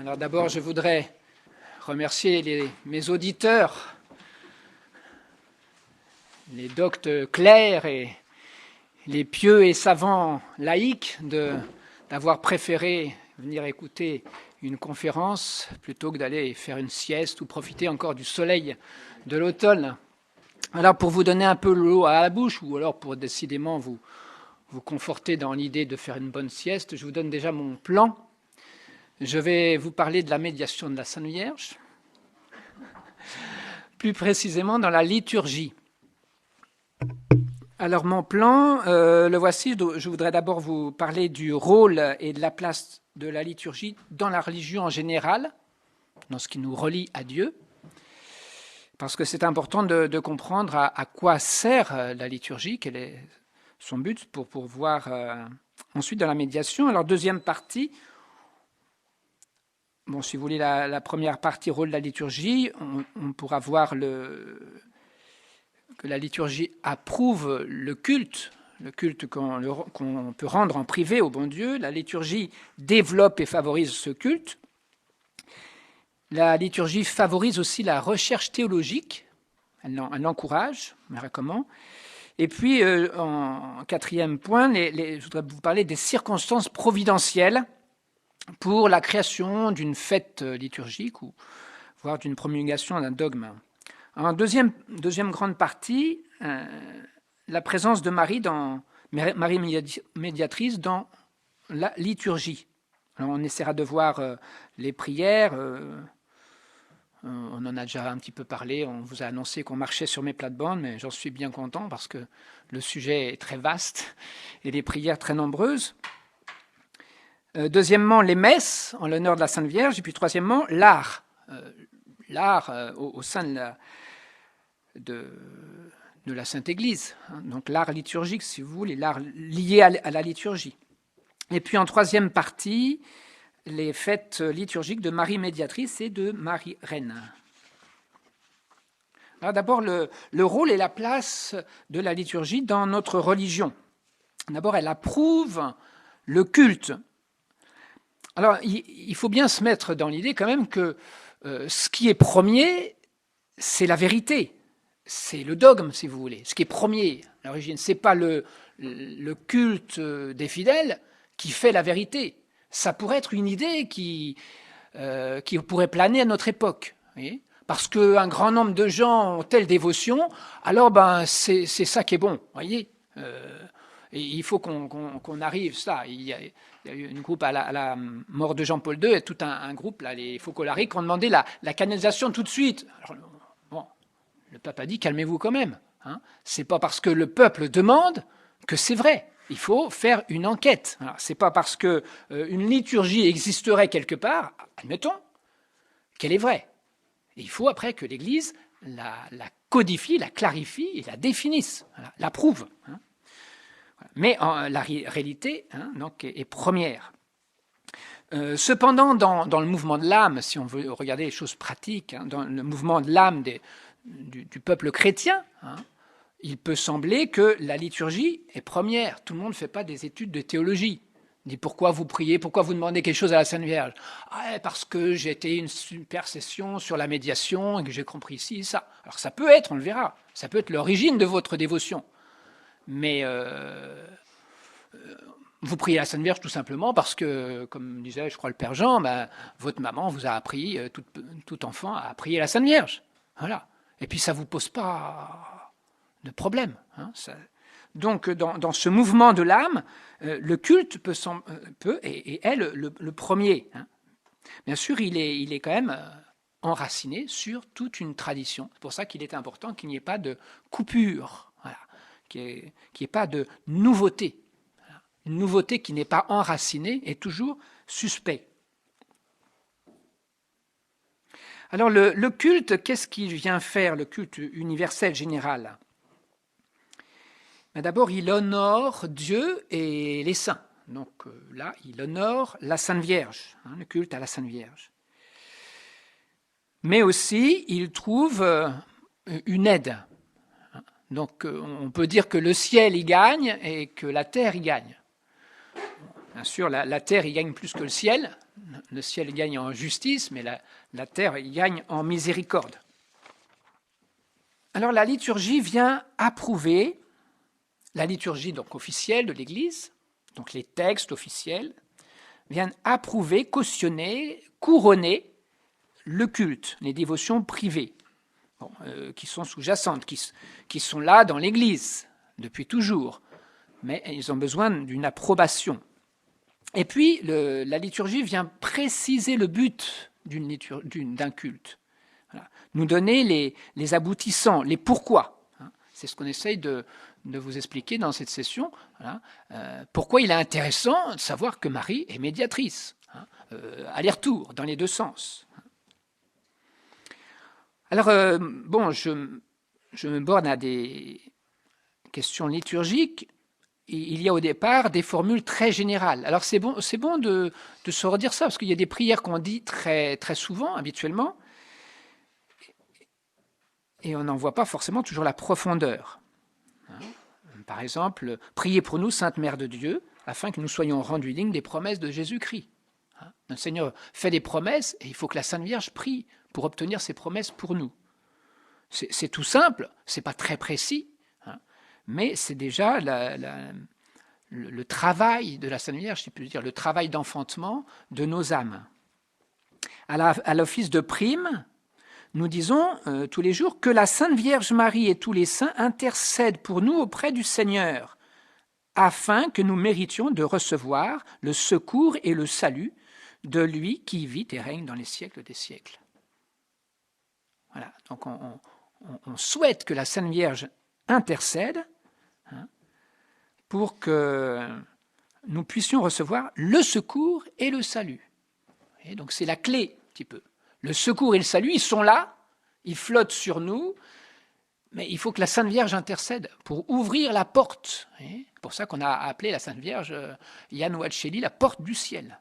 Alors d'abord, je voudrais remercier mes auditeurs, les doctes clercs et les pieux et savants laïcs d'avoir préféré venir écouter une conférence plutôt que d'aller faire une sieste ou profiter encore du soleil de l'automne. Alors pour vous donner un peu l'eau à la bouche, ou alors pour décidément vous conforter dans l'idée de faire une bonne sieste, je vous donne déjà mon plan. Je vais vous parler de la médiation de la Sainte Vierge, plus précisément dans la liturgie. Alors mon plan, le voici. Je voudrais d'abord vous parler du rôle et de la place de la liturgie dans la religion en général, dans ce qui nous relie à Dieu, parce que c'est important de comprendre à quoi sert la liturgie, quel est son but pour voir ensuite dans la médiation. Alors deuxième partie, bon, si vous voulez la première partie, rôle de la liturgie, on pourra voir que la liturgie approuve le culte qu'on peut rendre en privé au bon Dieu. La liturgie développe et favorise ce culte. La liturgie favorise aussi la recherche théologique. Elle l'encourage, elle la recommande. Et puis, en quatrième point, je voudrais vous parler des circonstances providentielles pour la création d'une fête liturgique ou voire d'une promulgation d'un dogme. En deuxième grande partie, la présence de Marie médiatrice dans la liturgie. Alors on essaiera de voir les prières. On en a déjà un petit peu parlé. On vous a annoncé qu'on marchait sur mes plates-bandes, mais j'en suis bien content parce que le sujet est très vaste et les prières très nombreuses. Deuxièmement, les messes en l'honneur de la Sainte Vierge. Et puis troisièmement, l'art. L'art au sein de la Sainte Église. Donc l'art liturgique, si vous voulez, l'art lié à la liturgie. Et puis en troisième partie, les fêtes liturgiques de Marie médiatrice et de Marie reine. Alors d'abord, le rôle et la place de la liturgie dans notre religion. D'abord, elle approuve le culte. Alors, il faut bien se mettre dans l'idée quand même que ce qui est premier, c'est la vérité. C'est le dogme, si vous voulez. Ce qui est premier à l'origine, ce n'est pas le culte des fidèles qui fait la vérité. Ça pourrait être une idée qui pourrait planer à notre époque. Voyez, parce qu'un grand nombre de gens ont telle dévotion, alors c'est ça qui est bon. Voyez, et il faut qu'on arrive ça. Il y a eu un groupe à la mort de Jean-Paul II, et tout un groupe, là, les Faux-Colariques, qui ont demandé la canalisation tout de suite. Alors, bon, le pape a dit, calmez-vous quand même. Hein. C'est pas parce que le peuple demande que c'est vrai. Il faut faire une enquête. Ce n'est pas parce qu'une liturgie existerait quelque part, admettons, qu'elle est vraie. Et il faut après que l'Église la codifie, la clarifie et la définisse, l'approuve. Hein. Mais la réalité donc, est première. Cependant, dans le mouvement de l'âme, si on veut regarder les choses pratiques, dans le mouvement de l'âme du peuple chrétien, il peut sembler que la liturgie est première. Tout le monde ne fait pas des études de théologie. On dit pourquoi vous priez, pourquoi vous demandez quelque chose à la Sainte Vierge. Parce que j'ai été une super session sur la médiation et que j'ai compris ci et ça. Alors ça peut être, on le verra, ça peut être l'origine de votre dévotion. Mais vous priez à la Sainte Vierge tout simplement parce que, comme disait, je crois, le Père Jean, votre maman vous a appris, tout enfant a prié à la Sainte Vierge. Voilà. Et puis ça ne vous pose pas de problème. Donc, dans ce mouvement de l'âme, le culte peut et est le premier. Bien sûr, il est quand même enraciné sur toute une tradition. C'est pour ça qu'il est important qu'il n'y ait pas de coupure, voilà, qu'il n'y ait pas de nouveauté. Une nouveauté qui n'est pas enracinée est toujours suspect. Alors, le culte, qu'est-ce qu'il vient faire, le culte universel général ? D'abord, il honore Dieu et les saints. Donc là, il honore la Sainte Vierge, le culte à la Sainte Vierge. Mais aussi, il trouve une aide. Donc on peut dire que le ciel y gagne et que la terre y gagne. Bien sûr, la terre y gagne plus que le ciel, le ciel gagne en justice, mais la terre gagne en miséricorde. Alors la liturgie vient approuver, la liturgie donc officielle de l'Église, donc les textes officiels, viennent approuver, cautionner, couronner le culte, les dévotions privées, qui sont sous-jacentes, qui sont là dans l'Église depuis toujours, mais ils ont besoin d'une approbation. Et puis, la liturgie vient préciser le but d'un culte, voilà. Nous donner les aboutissants, les pourquoi. C'est ce qu'on essaye de vous expliquer dans cette session. Voilà. Pourquoi il est intéressant de savoir que Marie est médiatrice, aller-retour, dans les deux sens. Alors, je me borne à des questions liturgiques. Il y a au départ des formules très générales. Alors c'est bon de se redire ça, parce qu'il y a des prières qu'on dit très, très souvent, habituellement, et on n'en voit pas forcément toujours la profondeur. Par exemple, priez pour nous, Sainte Mère de Dieu, afin que nous soyons rendus dignes des promesses de Jésus-Christ. Notre Seigneur fait des promesses, et il faut que la Sainte Vierge prie pour obtenir ces promesses pour nous. C'est tout simple, c'est pas très précis, mais c'est déjà le travail de la Sainte Vierge, si je puis dire, le travail d'enfantement de nos âmes. À l'office de prime, nous disons tous les jours que la Sainte Vierge Marie et tous les saints intercèdent pour nous auprès du Seigneur, afin que nous méritions de recevoir le secours et le salut de lui qui vit et règne dans les siècles des siècles. Voilà, donc on souhaite que la Sainte Vierge intercède pour que nous puissions recevoir le secours et le salut. Et donc c'est la clé, un petit peu. Le secours et le salut, ils sont là, ils flottent sur nous, mais il faut que la Sainte Vierge intercède pour ouvrir la porte. C'est pour ça qu'on a appelé la Sainte Vierge, Yann Ouacheli, la porte du ciel.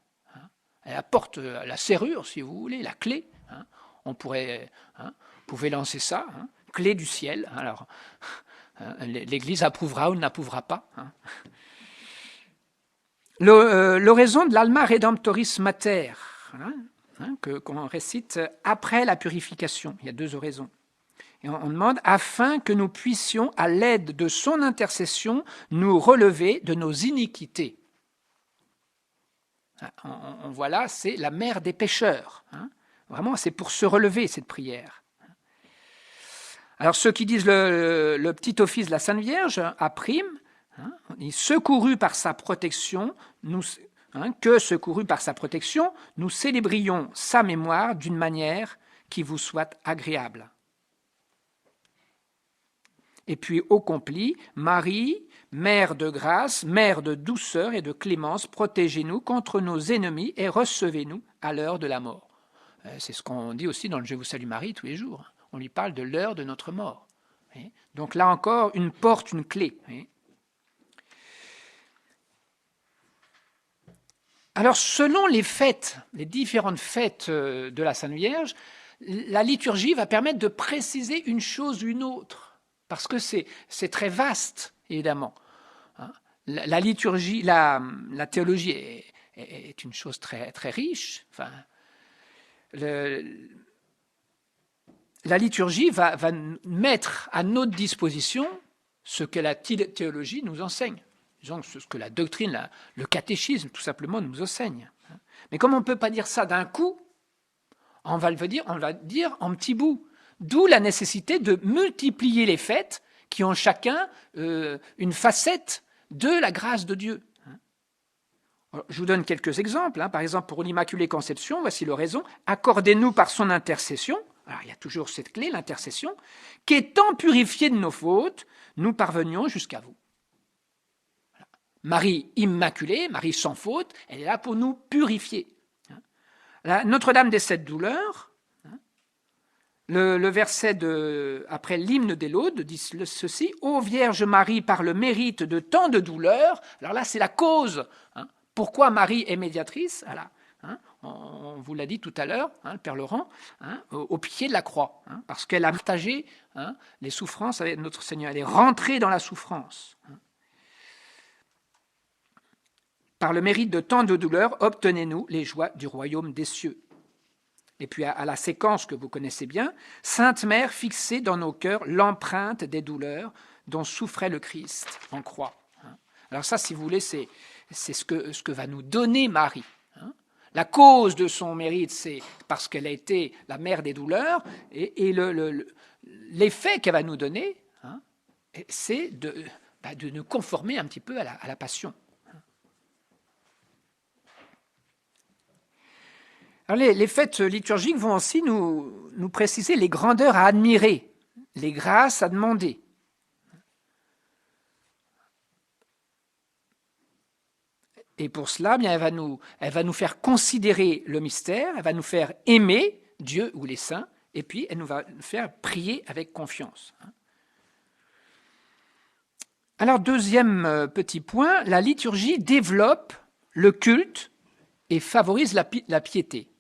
La porte, la serrure, si vous voulez, la clé. On pourrait, vous pouvez lancer ça, clé du ciel. Alors, l'Église approuvera ou n'approuvera pas. L'oraison de l'Alma Redemptoris Mater, qu'on récite après la purification. Il y a deux oraisons. Et on demande, afin que nous puissions, à l'aide de son intercession, nous relever de nos iniquités. On voit là, c'est la mère des pécheurs. Vraiment, c'est pour se relever, cette prière. Alors, ceux qui disent le petit office de la Sainte Vierge, à prime, on dit, secouru par sa protection, secouru par sa protection, nous célébrions sa mémoire d'une manière qui vous soit agréable. Et puis, au complis, Marie, Mère de grâce, Mère de douceur et de clémence, protégez-nous contre nos ennemis et recevez-nous à l'heure de la mort. C'est ce qu'on dit aussi dans le Je vous salue Marie tous les jours. On lui parle de l'heure de notre mort. Donc là encore, une porte, une clé. Alors, selon les fêtes, les différentes fêtes de la Sainte Vierge, la liturgie va permettre de préciser une chose ou une autre, parce que c'est très vaste, évidemment. La liturgie, la théologie est une chose très, très riche. Enfin, la liturgie va mettre à notre disposition ce que la théologie nous enseigne. Disons ce que la doctrine, le catéchisme, tout simplement, nous enseigne. Mais comme on ne peut pas dire ça d'un coup, on va dire en petits bouts. D'où la nécessité de multiplier les fêtes qui ont chacun une facette de la grâce de Dieu. Alors, je vous donne quelques exemples. Par exemple, pour l'Immaculée Conception, voici l'oraison. Accordez-nous par son intercession, alors il y a toujours cette clé, l'intercession, qu'étant purifiés de nos fautes, nous parvenions jusqu'à vous. Voilà. Marie immaculée, Marie sans faute, elle est là pour nous purifier. Notre-Dame des Sept Douleurs, le verset après l'hymne des Laudes dit ceci, « Ô Vierge Marie, par le mérite de tant de douleurs », alors là c'est la cause. Pourquoi Marie est médiatrice? Voilà. On vous l'a dit tout à l'heure, le Père Laurent, au pied de la croix, parce qu'elle a partagé les souffrances avec notre Seigneur, elle est rentrée dans la souffrance. Par le mérite de tant de douleurs, obtenez-nous les joies du royaume des cieux. Et puis à la séquence que vous connaissez bien, Sainte Mère, fixez dans nos cœurs l'empreinte des douleurs dont souffrait le Christ en croix. Alors ça, si vous voulez, c'est ce que va nous donner Marie. La cause de son mérite, c'est parce qu'elle a été la mère des douleurs, et l'effet qu'elle va nous donner, c'est de nous conformer un petit peu à la passion. Alors les fêtes liturgiques vont aussi nous préciser les grandeurs à admirer, les grâces à demander. Et pour cela, bien, elle va nous faire considérer le mystère, elle va nous faire aimer Dieu ou les saints, et puis elle nous va nous faire prier avec confiance. Alors, deuxième petit point, la liturgie développe le culte et favorise la piété.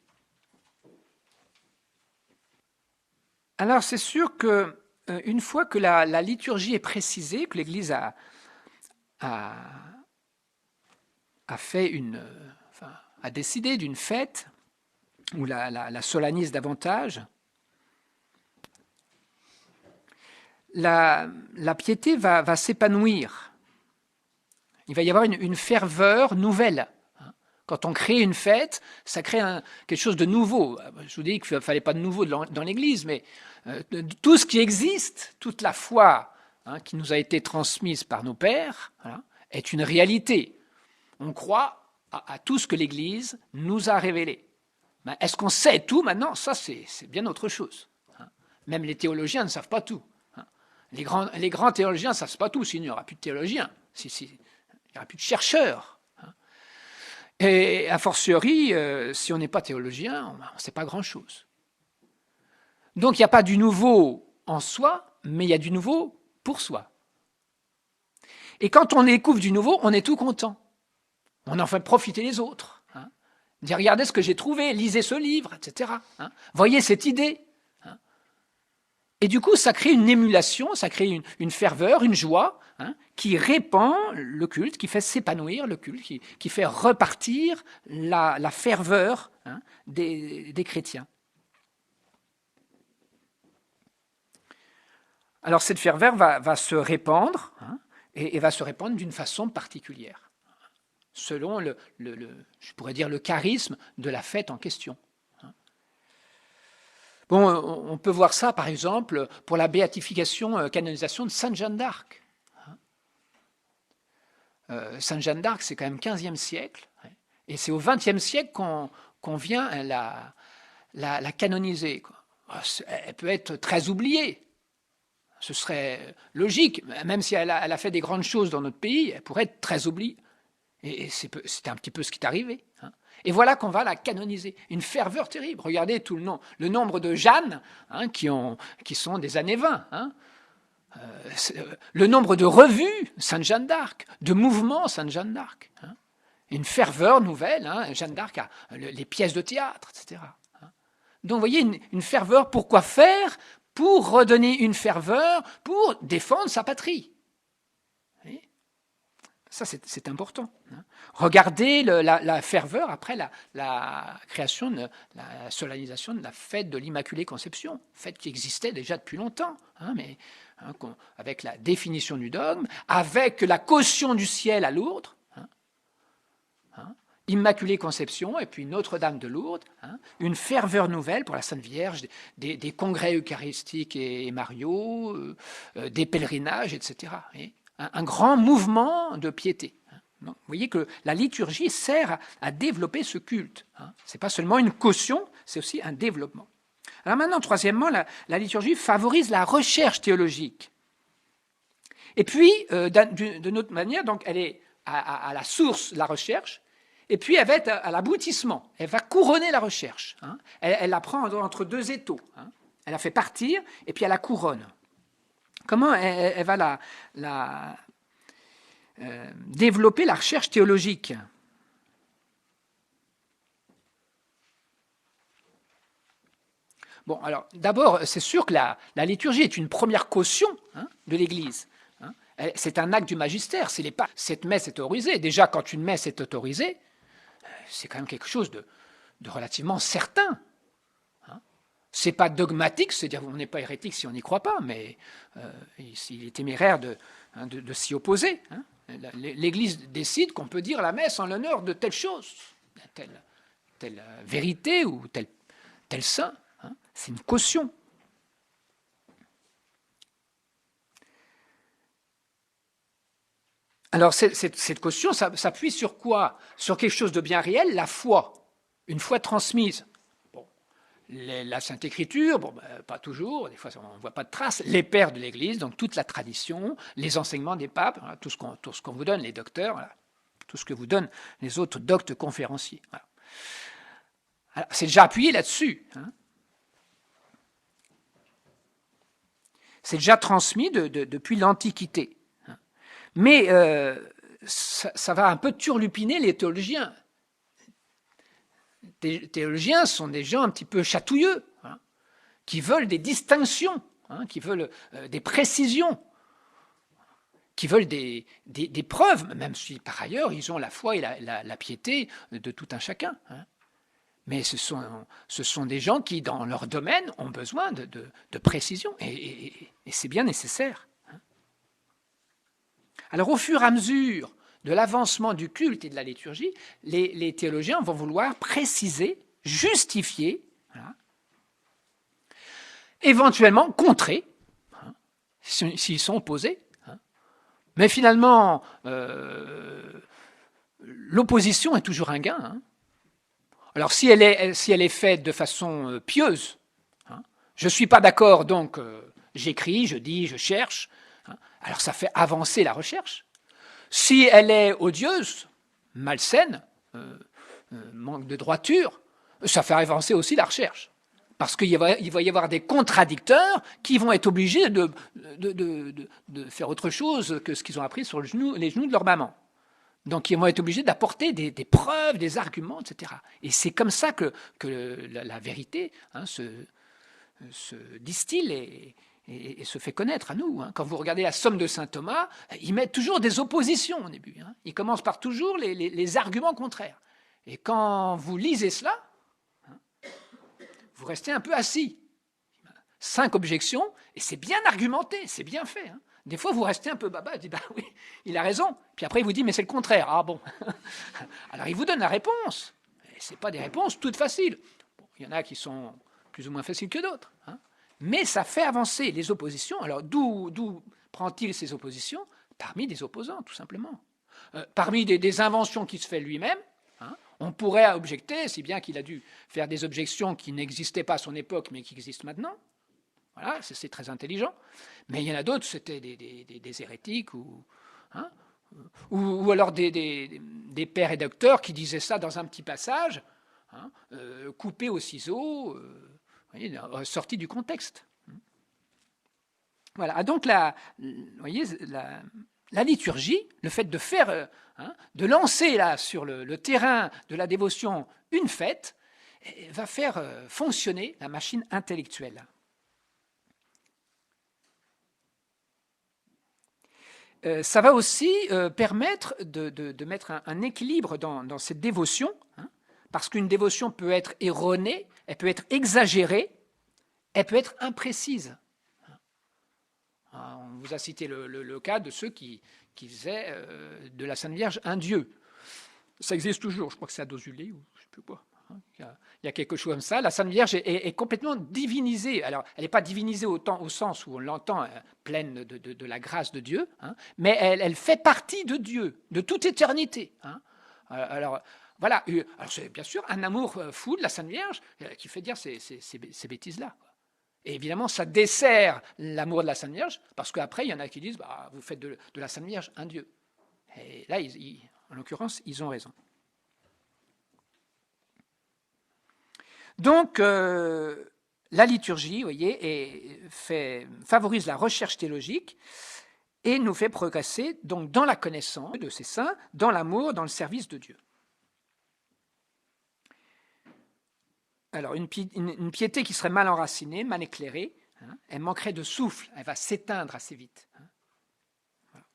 Alors, c'est sûr qu'une fois que la liturgie est précisée, que l'Église a décidé d'une fête ou la solennise davantage, la piété va s'épanouir. Il va y avoir une ferveur nouvelle. Quand on crée une fête, ça crée quelque chose de nouveau. Je vous dis qu'il ne fallait pas de nouveau dans l'Église, mais tout ce qui existe, toute la foi qui nous a été transmise par nos pères, est une réalité. On croit à tout ce que l'Église nous a révélé. Est-ce qu'on sait tout maintenant? Ça, c'est bien autre chose. Même les théologiens ne savent pas tout. Les grands théologiens ne savent pas tout, sinon il n'y aura plus de théologiens, il n'y aura plus de chercheurs. Et a fortiori, si on n'est pas théologien, on ne sait pas grand-chose. Donc il n'y a pas du nouveau en soi, mais il y a du nouveau pour soi. Et quand on découvre du nouveau, on est tout content. On en fait profiter les autres. Dire, regardez ce que j'ai trouvé, lisez ce livre, etc. Voyez cette idée. Et du coup, ça crée une émulation, ça crée une ferveur, une joie, qui répand le culte, qui fait s'épanouir le culte, qui fait repartir la ferveur des chrétiens. Alors cette ferveur va se répandre, et va se répandre d'une façon particulière, selon je pourrais dire le charisme de la fête en question. Bon, on peut voir ça, par exemple, pour la béatification, canonisation de Sainte Jeanne d'Arc. Sainte Jeanne d'Arc, c'est quand même 15e siècle, et c'est au 20e siècle qu'on vient la canoniser. Elle peut être très oubliée. Ce serait logique, même si elle a fait des grandes choses dans notre pays, elle pourrait être très oubliée. Et c'est un petit peu ce qui est arrivé. Et voilà qu'on va la canoniser. Une ferveur terrible. Regardez tout le nombre de Jeannes qui sont des années 20. Le nombre de revues Sainte Jeanne d'Arc, de mouvements Sainte Jeanne d'Arc. Une ferveur nouvelle. Jeanne d'Arc a les pièces de théâtre, etc. Donc vous voyez, une ferveur, pour quoi faire? Pour redonner une ferveur, pour défendre sa patrie. Ça, c'est important. Regardez la ferveur après la création, la solennisation de la fête de l'Immaculée Conception, fête qui existait déjà depuis longtemps, mais avec la définition du dogme, avec la caution du ciel à Lourdes, Immaculée Conception, et puis Notre-Dame de Lourdes, une ferveur nouvelle pour la Sainte Vierge, des congrès eucharistiques et mariaux, des pèlerinages, etc. Un grand mouvement de piété. Donc, vous voyez que la liturgie sert à développer ce culte. Ce n'est pas seulement une caution, c'est aussi un développement. Alors maintenant, troisièmement, la liturgie favorise la recherche théologique. Et puis, d'une autre manière, donc, elle est à la source, la recherche, et puis elle va être à l'aboutissement. Elle va couronner la recherche. Elle la prend entre deux étaux. Elle la fait partir, et puis elle la couronne. Comment elle va développer la recherche théologique? Bon, alors, d'abord, c'est sûr que la liturgie est une première caution de l'Église. C'est un acte du magistère. Cette messe est autorisée. Déjà, quand une messe est autorisée, c'est quand même quelque chose de relativement certain. Ce n'est pas dogmatique, c'est-à-dire qu'on n'est pas hérétique si on n'y croit pas, mais il est téméraire de s'y opposer. L'Église décide qu'on peut dire la messe en l'honneur de telle chose, telle vérité ou tel saint. C'est une caution. Alors cette caution s'appuie sur quoi? Sur quelque chose de bien réel, la foi, une foi transmise. La Sainte Écriture, pas toujours, des fois on ne voit pas de traces, les pères de l'Église, donc toute la tradition, les enseignements des papes, voilà, tout ce qu'on vous donne, les docteurs, voilà, tout ce que vous donnent les autres doctes conférenciers. Voilà. C'est déjà appuyé là-dessus. C'est déjà transmis depuis l'Antiquité. Mais ça va un peu turlupiner les théologiens. Les théologiens sont des gens un petit peu chatouilleux, qui veulent des distinctions, qui veulent des précisions, qui veulent des preuves, même si par ailleurs ils ont la foi et la piété de tout un chacun. Mais ce sont des gens qui, dans leur domaine, ont besoin de précision, et c'est bien nécessaire. Alors au fur et à mesure de l'avancement du culte et de la liturgie, les théologiens vont vouloir préciser, justifier, voilà, éventuellement contrer, s'ils sont opposés. Mais finalement, l'opposition est toujours un gain. Alors si elle est faite de façon pieuse, je ne suis pas d'accord, donc j'écris, je dis, je cherche, alors ça fait avancer la recherche. Si elle est odieuse, malsaine, manque de droiture, ça fait avancer aussi la recherche. Parce qu'il va y avoir des contradicteurs qui vont être obligés de faire autre chose que ce qu'ils ont appris sur les genoux de leur maman. Donc ils vont être obligés d'apporter des preuves, des arguments, etc. Et c'est comme ça que la vérité se distille et se fait connaître à nous. Quand vous regardez la Somme de saint Thomas, ils mettent toujours des oppositions au début. Ils commencent par toujours les arguments contraires. Et quand vous lisez cela, vous restez un peu assis. 5 objections, et c'est bien argumenté, c'est bien fait. Des fois, vous restez un peu baba, vous dites, bah oui, il a raison. Puis après, il vous dit, mais c'est le contraire. Ah bon. Alors, il vous donne la réponse. Et ce n'est pas des réponses toutes faciles. Bon, il y en a qui sont plus ou moins faciles que d'autres. Mais ça fait avancer les oppositions. Alors, d'où prend-il ces oppositions? Parmi des opposants, tout simplement. Parmi des inventions qu'il se fait lui-même, on pourrait objecter, si bien qu'il a dû faire des objections qui n'existaient pas à son époque, mais qui existent maintenant. Voilà, c'est très intelligent. Mais il y en a d'autres, c'était des hérétiques ou alors des pères et docteurs qui disaient ça dans un petit passage, coupé au ciseau, sorti du contexte. Voilà. Donc la liturgie, le fait de faire, de lancer là sur le terrain de la dévotion une fête, va faire fonctionner la machine intellectuelle. Ça va aussi permettre de mettre un équilibre dans cette dévotion, parce qu'une dévotion peut être erronée, elle peut être exagérée, elle peut être imprécise. On vous a cité le cas de ceux qui faisaient de la Sainte Vierge un dieu. Ça existe toujours, je crois que c'est à Dossulé ou je ne sais plus quoi. Il y a quelque chose comme ça. La Sainte Vierge est complètement divinisée. Alors, elle n'est pas divinisée au sens où on l'entend pleine de la grâce de Dieu, mais elle fait partie de Dieu, de toute éternité. Alors, voilà. Alors, c'est bien sûr un amour fou de la Sainte Vierge qui fait dire ces bêtises-là. Et évidemment, ça dessert l'amour de la Sainte Vierge, parce qu'après, il y en a qui disent vous faites de la Sainte Vierge un Dieu. Et là, en l'occurrence, ils ont raison. Donc, la liturgie, vous voyez, favorise la recherche théologique et nous fait progresser donc, dans la connaissance de ces saints, dans l'amour, dans le service de Dieu. Alors, une piété qui serait mal enracinée, mal éclairée, elle manquerait de souffle, elle va s'éteindre assez vite. Voilà.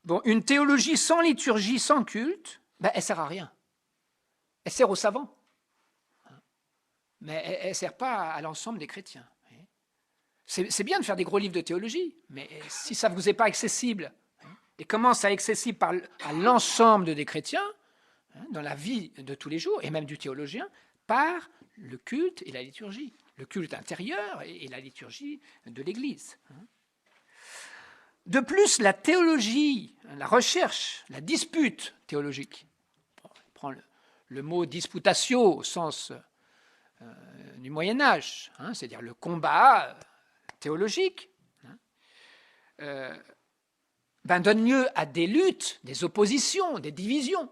Bon, une théologie sans liturgie, sans culte, ben, elle ne sert à rien. Elle sert aux savants. Mais elle ne sert pas à l'ensemble des chrétiens. C'est bien de faire des gros livres de théologie, mais si ça ne vous est pas accessible, et commence à être accessible à l'ensemble des chrétiens, dans la vie de tous les jours, et même du théologien, par le culte et la liturgie. Le culte intérieur et la liturgie de l'Église. De plus, la théologie, la recherche, la dispute théologique, on prend le mot disputatio au sens du Moyen-Âge, c'est-à-dire le combat théologique, donne lieu à des luttes, des oppositions, des divisions.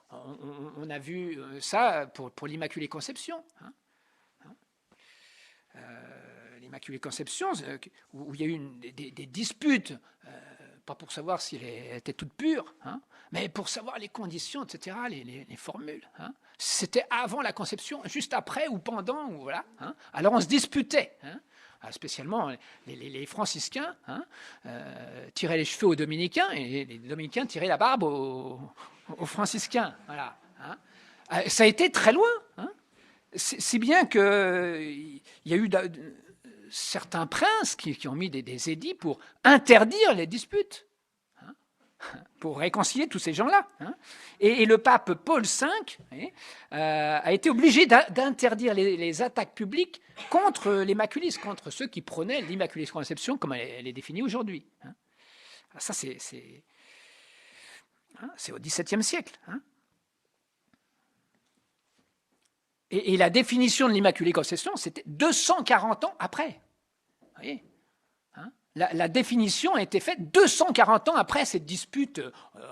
On a vu ça pour l'Immaculée Conception. L'Immaculée Conception, où il y a eu des disputes, pas pour savoir si elle était toute pure, mais pour savoir les conditions, etc., les formules. C'était avant la conception, juste après ou pendant, ou voilà. Alors on se disputait. Spécialement, les franciscains tiraient les cheveux aux dominicains et les dominicains tiraient la barbe aux franciscains. Voilà. Ça a été très loin. Si bien qu'il y a eu certains princes qui ont mis des édits pour interdire les disputes, pour réconcilier tous ces gens-là. Et le pape Paul V a été obligé d'interdire les attaques publiques contre les maculistes, contre ceux qui prônaient l'Immaculée Conception comme elle est définie aujourd'hui. Ça, c'est au XVIIe siècle. Et la définition de l'Immaculée Conception, c'était 240 ans après. Vous voyez, la définition a été faite 240 ans après cette dispute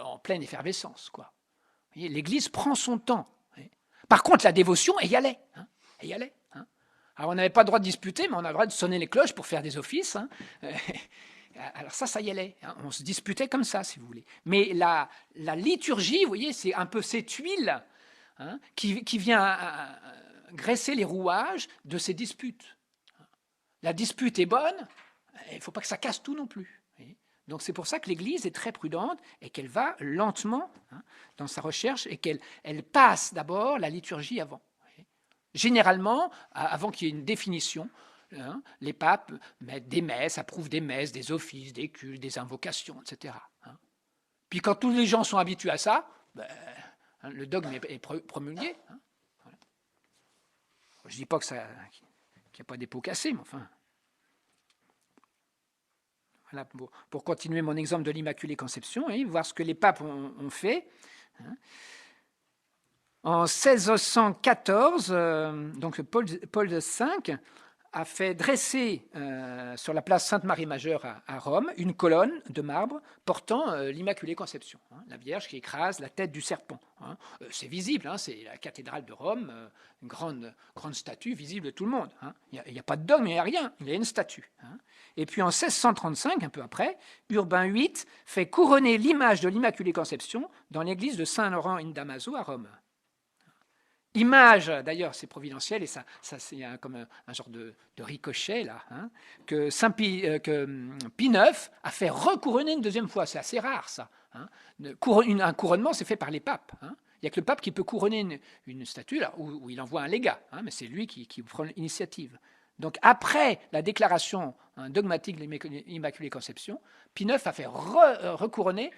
en pleine effervescence. Quoi. Vous voyez, l'Église prend son temps. Par contre, la dévotion, elle y allait. Elle y allait. Alors, on n'avait pas le droit de disputer, mais on avait le droit de sonner les cloches pour faire des offices. Alors ça y allait. On se disputait comme ça, si vous voulez. Mais la liturgie, vous voyez, c'est un peu cette huile qui vient graisser les rouages de ces disputes. La dispute est bonne, il ne faut pas que ça casse tout non plus. Donc c'est pour ça que l'Église est très prudente et qu'elle va lentement dans sa recherche et qu'elle passe d'abord la liturgie avant. Généralement, avant qu'il y ait une définition, les papes mettent des messes, approuvent des messes, des offices, des cultes, des invocations, etc. Puis quand tous les gens sont habitués à ça, le dogme est promulgué. Voilà. Je ne dis pas qu'il n'y a pas des pots cassés, mais enfin... Voilà, pour continuer mon exemple de l'Immaculée Conception, voir ce que les papes ont fait. En 1614, donc Paul V a fait dresser sur la place Sainte-Marie-Majeure à Rome une colonne de marbre portant l'Immaculée Conception, la Vierge qui écrase la tête du serpent. C'est visible, c'est la cathédrale de Rome, une grande statue visible de tout le monde. Il n'y a pas de dogme, il n'y a rien, il y a une statue. Et puis en 1635, un peu après, Urbain VIII fait couronner l'image de l'Immaculée Conception dans l'église de Saint-Laurent in Damaso à Rome. Image, d'ailleurs, c'est providentiel, et ça c'est comme un genre de ricochet, là, que Pie IX a fait recouronner une deuxième fois. C'est assez rare, ça. Un couronnement, c'est fait par les papes. Il n'y a que le pape qui peut couronner une statue, là, où il envoie un légat, mais c'est lui qui prend l'initiative. Donc, après la déclaration dogmatique de l'Immaculée Conception, Pie IX a fait recouronner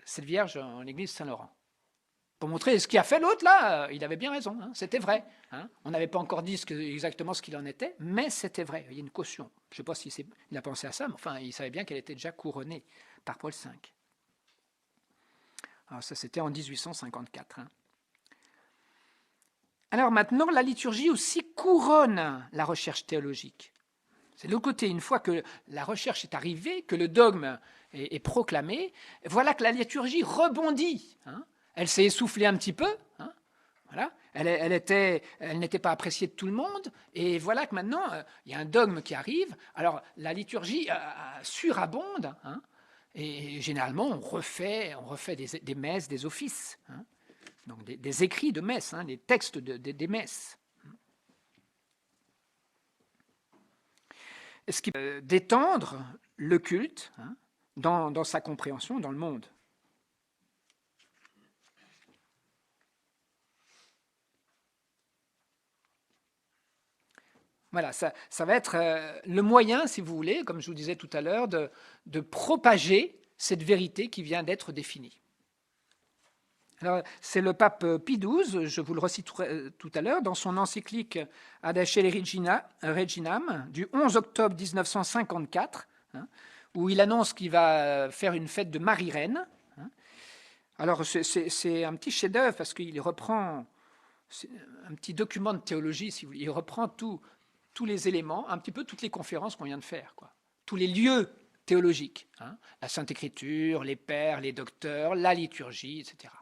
cette Vierge en l'église Saint-Laurent. Pour montrer ce qu'a fait l'autre, là, il avait bien raison, c'était vrai. On n'avait pas encore dit exactement ce qu'il en était, mais c'était vrai, il y a une caution. Je ne sais pas s'il a pensé à ça, mais enfin, il savait bien qu'elle était déjà couronnée par Paul V. Alors ça, c'était en 1854. Alors maintenant, la liturgie aussi couronne la recherche théologique. C'est de l'autre côté, une fois que la recherche est arrivée, que le dogme est proclamé, voilà que la liturgie rebondit. Elle s'est essoufflée un petit peu, voilà. Elle n'était pas appréciée de tout le monde, et voilà que maintenant, il y a un dogme qui arrive. Alors, la liturgie surabonde, et généralement, on refait des messes, des offices, donc des écrits de messes, des textes des messes. Ce qui peut détendre le culte, dans sa compréhension dans le monde. Voilà, ça va être le moyen, si vous voulez, comme je vous disais tout à l'heure, de propager cette vérité qui vient d'être définie. Alors, c'est le pape Pie XII, je vous le reciterai tout à l'heure, dans son encyclique Ad Aecere Reginam du 11 octobre 1954, où il annonce qu'il va faire une fête de Marie-Reine. Alors, c'est un petit chef-d'œuvre parce qu'il reprend, c'est un petit document de théologie, si vous voulez, il reprend tous les éléments, un petit peu toutes les conférences qu'on vient de faire, quoi. Tous les lieux théologiques, la Sainte Écriture, les pères, les docteurs, la liturgie, etc.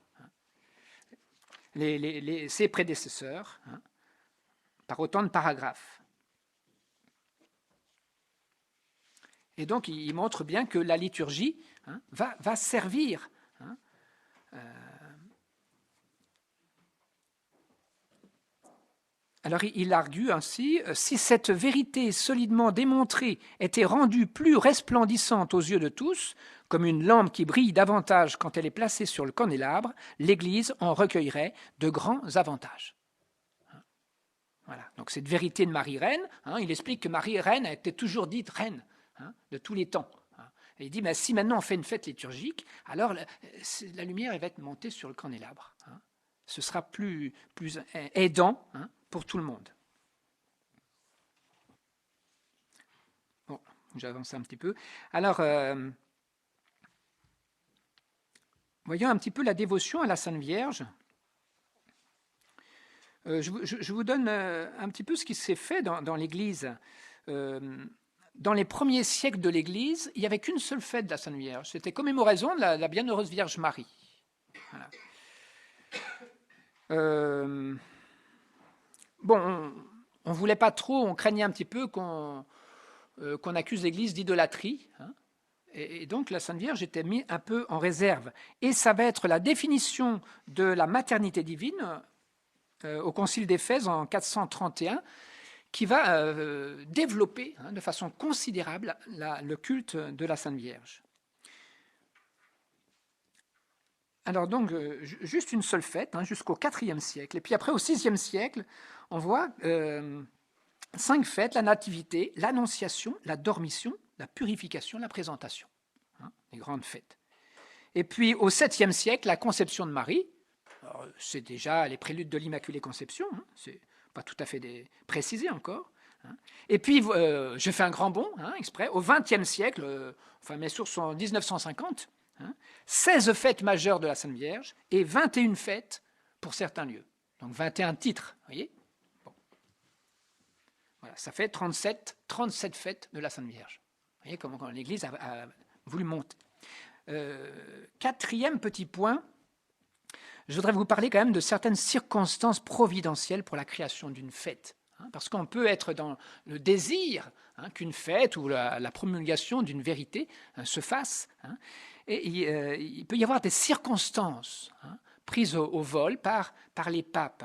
Ses prédécesseurs, par autant de paragraphes. Et donc, il montre bien que la liturgie va servir. Alors, il argue ainsi, si cette vérité solidement démontrée était rendue plus resplendissante aux yeux de tous, comme une lampe qui brille davantage quand elle est placée sur le candélabre, l'Église en recueillerait de grands avantages. Voilà. Donc cette vérité de Marie-Reine, il explique que Marie-Reine a été toujours dite reine de tous les temps. Et il dit, si maintenant on fait une fête liturgique, alors la lumière elle va être montée sur le candélabre. Ce sera plus aidant pour tout le monde. Bon, j'avance un petit peu. Alors, voyons un petit peu la dévotion à la Sainte Vierge. Je vous donne un petit peu ce qui s'est fait dans l'Église. Dans les premiers siècles de l'Église, il n'y avait qu'une seule fête de la Sainte Vierge. C'était commémoration de la Bienheureuse Vierge Marie. Voilà. Bon, on ne voulait pas trop, on craignait un petit peu qu'on accuse l'Église d'idolâtrie. Et donc la Sainte Vierge était mise un peu en réserve. Et ça va être la définition de la maternité divine au Concile d'Éphèse en 431 qui va développer de façon considérable le culte de la Sainte Vierge. Alors donc, juste une seule fête, jusqu'au IVe siècle. Et puis après, au VIe siècle, on voit 5 fêtes, la Nativité, l'Annonciation, la Dormition, la Purification, la Présentation. Les grandes fêtes. Et puis au VIIe siècle, la Conception de Marie. C'est déjà les préludes de l'Immaculée Conception, c'est pas tout à fait précisé encore. Et puis, je fais un grand bond, exprès, au XXe siècle, mes sources sont en 1950, 16 fêtes majeures de la Sainte Vierge et 21 fêtes pour certains lieux. Donc 21 titres, vous voyez. Bon. Voilà, ça fait 37 fêtes de la Sainte Vierge. Vous voyez comment l'Église a voulu monter. 4e petit point, je voudrais vous parler quand même de certaines circonstances providentielles pour la création d'une fête. Parce qu'on peut être dans le désir qu'une fête ou la promulgation d'une vérité se fasse. Et il peut y avoir des circonstances prises au vol par les papes.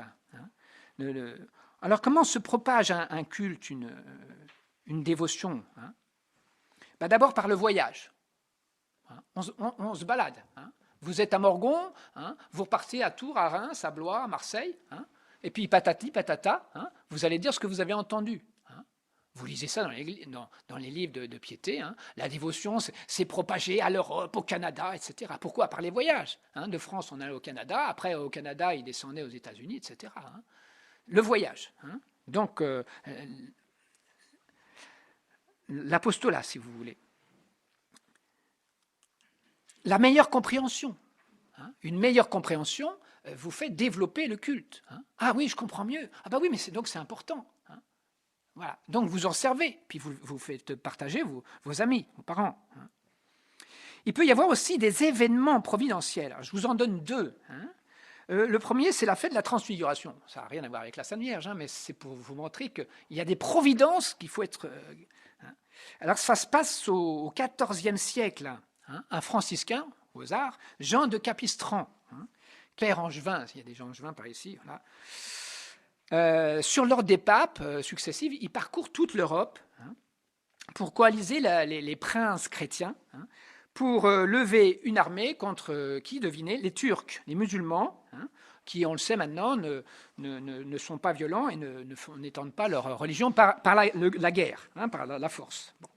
Alors comment se propage un culte, une dévotion? D'abord par le voyage. On se balade. Vous êtes à Morgon, vous repartez à Tours, à Reims, à Blois, à Marseille, et puis patati, patata, vous allez dire ce que vous avez entendu. Vous lisez ça dans les livres de piété. La dévotion s'est propagée à l'Europe, au Canada, etc. Pourquoi? Par les voyages. De France, on allait au Canada. Après, au Canada, il descendait aux États-Unis, etc. Le voyage. Donc, l'apostolat, si vous voulez. La meilleure compréhension. Une meilleure compréhension vous fait développer le culte. Ah oui, je comprends mieux. Ah bah oui, mais donc c'est important. Voilà. Donc vous en servez, puis vous faites partager vos amis, vos parents. Il peut y avoir aussi des événements providentiels. Alors, je vous en donne 2. Le premier, c'est la fête de la Transfiguration. Ça n'a rien à voir avec la Sainte Vierge, mais c'est pour vous montrer qu'il y a des providences qu'il faut être... Alors ça se passe au XIVe siècle. Un franciscain, au hasard, Jean de Capistran, père angevin, il y a des gens angevins par ici, voilà. Sur l'ordre des papes successifs, il parcourt toute l'Europe pour coaliser les princes chrétiens pour lever une armée contre qui, devinez, les Turcs, les musulmans, hein, qui, on le sait maintenant, ne sont pas violents et n'étendent pas leur religion par la guerre, hein, par la force. Bon.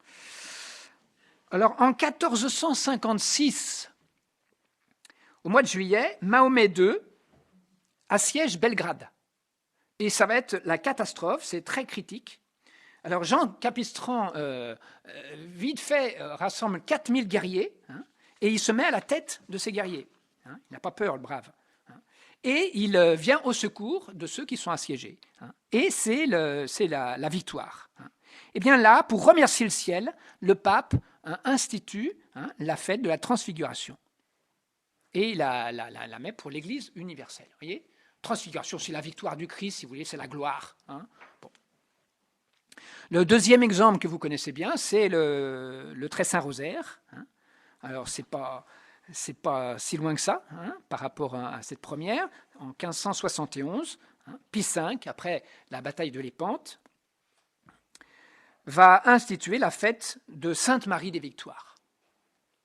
Alors, en 1456, au mois de juillet, Mahomet II assiège Belgrade. Et ça va être la catastrophe, c'est très critique. Alors, Jean Capistran, vite fait, rassemble 4000 guerriers, hein, et il se met à la tête de ces guerriers. Hein, il n'a pas peur, le brave. Hein, et il vient au secours de ceux qui sont assiégés. Hein, et c'est la victoire. Hein. Et bien là, pour remercier le ciel, le pape institue la fête de la transfiguration. Et il la met pour l'Église universelle. Vous voyez ? Transfiguration, c'est la victoire du Christ, si vous voulez, c'est la gloire. Hein. Bon. Le deuxième exemple que vous connaissez bien, c'est le Très Saint Rosaire. Hein. Alors, c'est pas si loin que ça, hein, par rapport à cette première, en 1571, hein, Pie V, après la bataille de Lépante, va instituer la fête de Sainte Marie des Victoires,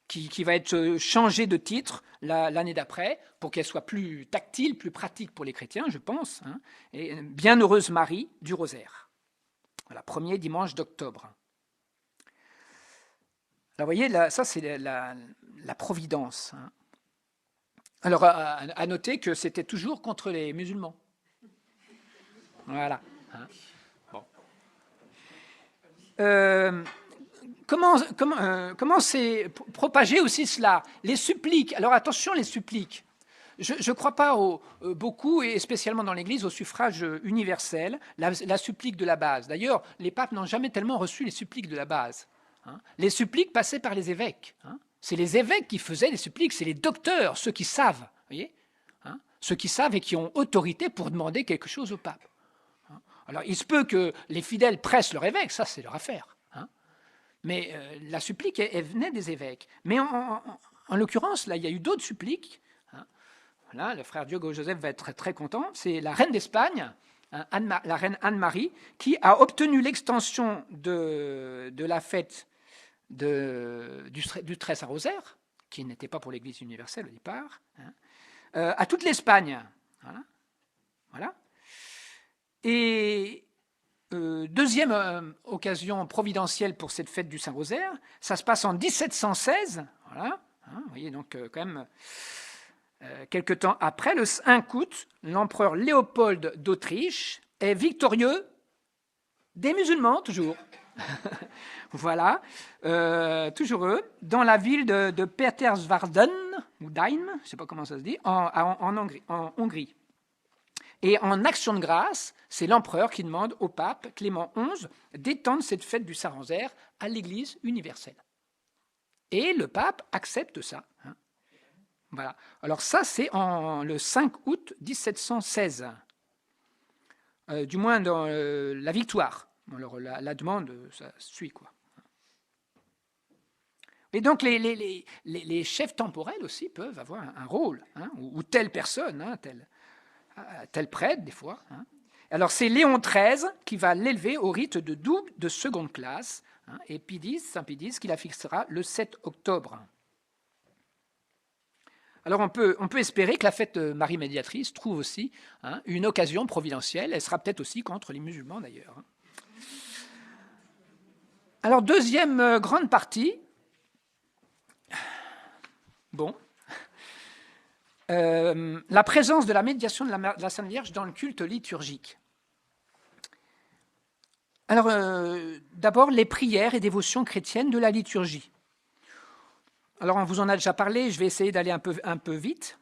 qui va être changée de titre l'année d'après, pour qu'elle soit plus tactile, plus pratique pour les chrétiens, je pense, hein, et Bienheureuse Marie du Rosaire. Voilà, premier dimanche d'octobre. Alors, vous voyez, là, ça, c'est la providence. Hein. Alors, à noter que c'était toujours contre les musulmans. Voilà. Hein. Bon. Comment s'est propagé aussi cela? Les suppliques. Alors, attention, les suppliques. Je ne crois pas beaucoup, et spécialement dans l'Église, au suffrage universel, la supplique de la base. D'ailleurs, les papes n'ont jamais tellement reçu les suppliques de la base. Hein. Les suppliques passaient par les évêques. Hein. C'est les évêques qui faisaient les suppliques, c'est les docteurs, ceux qui savent, voyez, hein, ceux qui savent et qui ont autorité pour demander quelque chose au pape. Hein. Alors, il se peut que les fidèles pressent leur évêque, ça c'est leur affaire. Hein. Mais la supplique, elle venait des évêques. Mais en l'occurrence, là, il y a eu d'autres suppliques. Là, le frère Diogo Joseph va être très content. C'est la reine d'Espagne, hein, la reine Anne-Marie, qui a obtenu l'extension de la fête du Très Saint Rosaire, qui n'était pas pour l'Église universelle au départ, hein, à toute l'Espagne. Voilà. Et deuxième occasion providentielle pour cette fête du Saint Rosaire, ça se passe en 1716. Voilà. Hein, vous voyez, donc quand même... quelque temps après, le 5 août, l'empereur Léopold d'Autriche est victorieux des musulmans, toujours. Voilà, toujours eux, dans la ville de Peterswarden, ou Daim, je ne sais pas comment ça se dit, en Hongrie. Et en action de grâce, c'est l'empereur qui demande au pape Clément XI d'étendre cette fête du Saint-Rosaire à l'Église universelle. Et le pape accepte ça. Hein. Voilà. Alors ça, c'est le 5 août 1716. Du moins dans la victoire. Alors la demande, ça suit, quoi. Et donc les chefs temporels aussi peuvent avoir un rôle, hein, ou telle personne, hein, tel prêtre, des fois. Hein. Alors c'est Léon XIII qui va l'élever au rite de double de seconde classe, hein, et Saint Pie X qui la fixera le 7 octobre. Alors on peut espérer que la fête Marie Médiatrice trouve aussi, hein, une occasion providentielle. Elle sera peut-être aussi contre les musulmans d'ailleurs. Hein. Alors deuxième grande partie. Bon. La présence de la médiation de la Sainte Vierge dans le culte liturgique. Alors d'abord les prières et dévotions chrétiennes de la liturgie. Alors, on vous en a déjà parlé, je vais essayer d'aller un peu vite.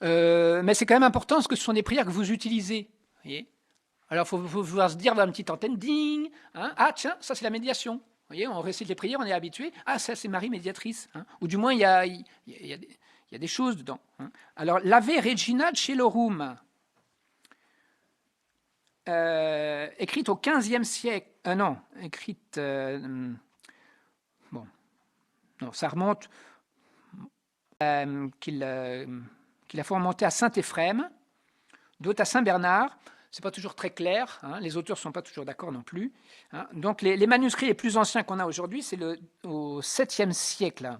Mais c'est quand même important parce que ce sont des prières que vous utilisez. Voyez. Alors, il faut pouvoir se dire dans une petite antenne, ding, hein, ah tiens, ça c'est la médiation. Vous voyez, on récite les prières, on est habitué. Ah, ça c'est Marie médiatrice. Hein. Ou du moins, il y a des choses dedans. Hein. Alors, l'Ave Regina Caelorum, écrite au XVe siècle. Non, ça remonte qu'il a fait remonter à Saint-Éphrem, d'autres à Saint-Bernard. c'est pas toujours très clair, hein, les auteurs ne sont pas toujours d'accord non plus. Hein. Donc les manuscrits les plus anciens qu'on a aujourd'hui, c'est au 7e siècle.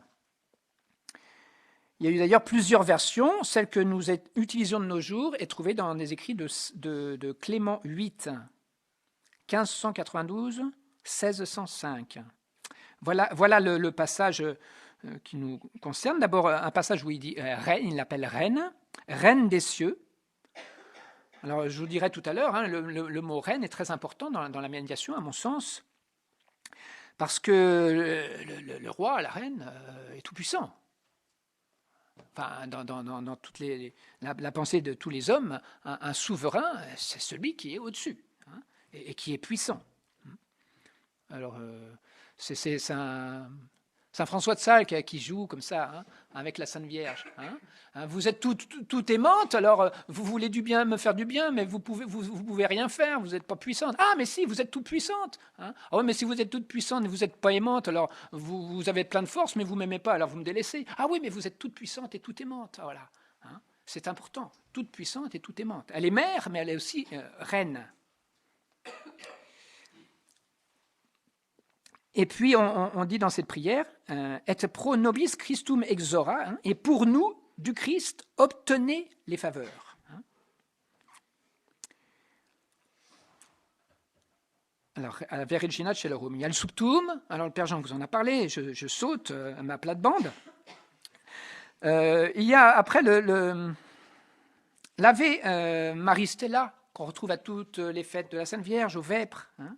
Il y a eu d'ailleurs plusieurs versions. Celle que nous utilisons de nos jours est trouvée dans des écrits de Clément VIII, 1592, 1605. Voilà le passage qui nous concerne. D'abord, un passage où il dit reine, il l'appelle reine, reine des cieux. Alors, je vous dirai tout à l'heure, hein, le mot reine est très important dans la médiation, à mon sens, parce que le roi, la reine, est tout-puissant. Enfin, dans toute la pensée de tous les hommes, un souverain, c'est celui qui est au-dessus, hein, et qui est puissant. Alors, c'est Saint François de Sales qui joue comme ça, hein, avec la Sainte Vierge. Hein. Vous êtes tout aimante, alors vous voulez du bien, me faire du bien, mais vous pouvez rien faire, vous n'êtes pas puissante. Ah, mais si, vous êtes toute puissante. Hein. Ah oui, mais si vous êtes toute puissante et vous n'êtes pas aimante, alors vous avez plein de force, mais vous ne m'aimez pas, alors vous me délaissez. Ah oui, mais vous êtes toute puissante et toute aimante. Voilà. Hein. C'est important, toute puissante et toute aimante. Elle est mère, mais elle est aussi reine. Et puis, on dit dans cette prière, et pro nobis Christum exora, hein, et pour nous, du Christ, obtenez les faveurs. Hein. Alors, à Verigina Celorum, il y a le subtum, alors le Père Jean vous en a parlé, je saute ma plate-bande. Il y a après l'Ave Maristella, qu'on retrouve à toutes les fêtes de la Sainte Vierge, au Vêpres, hein.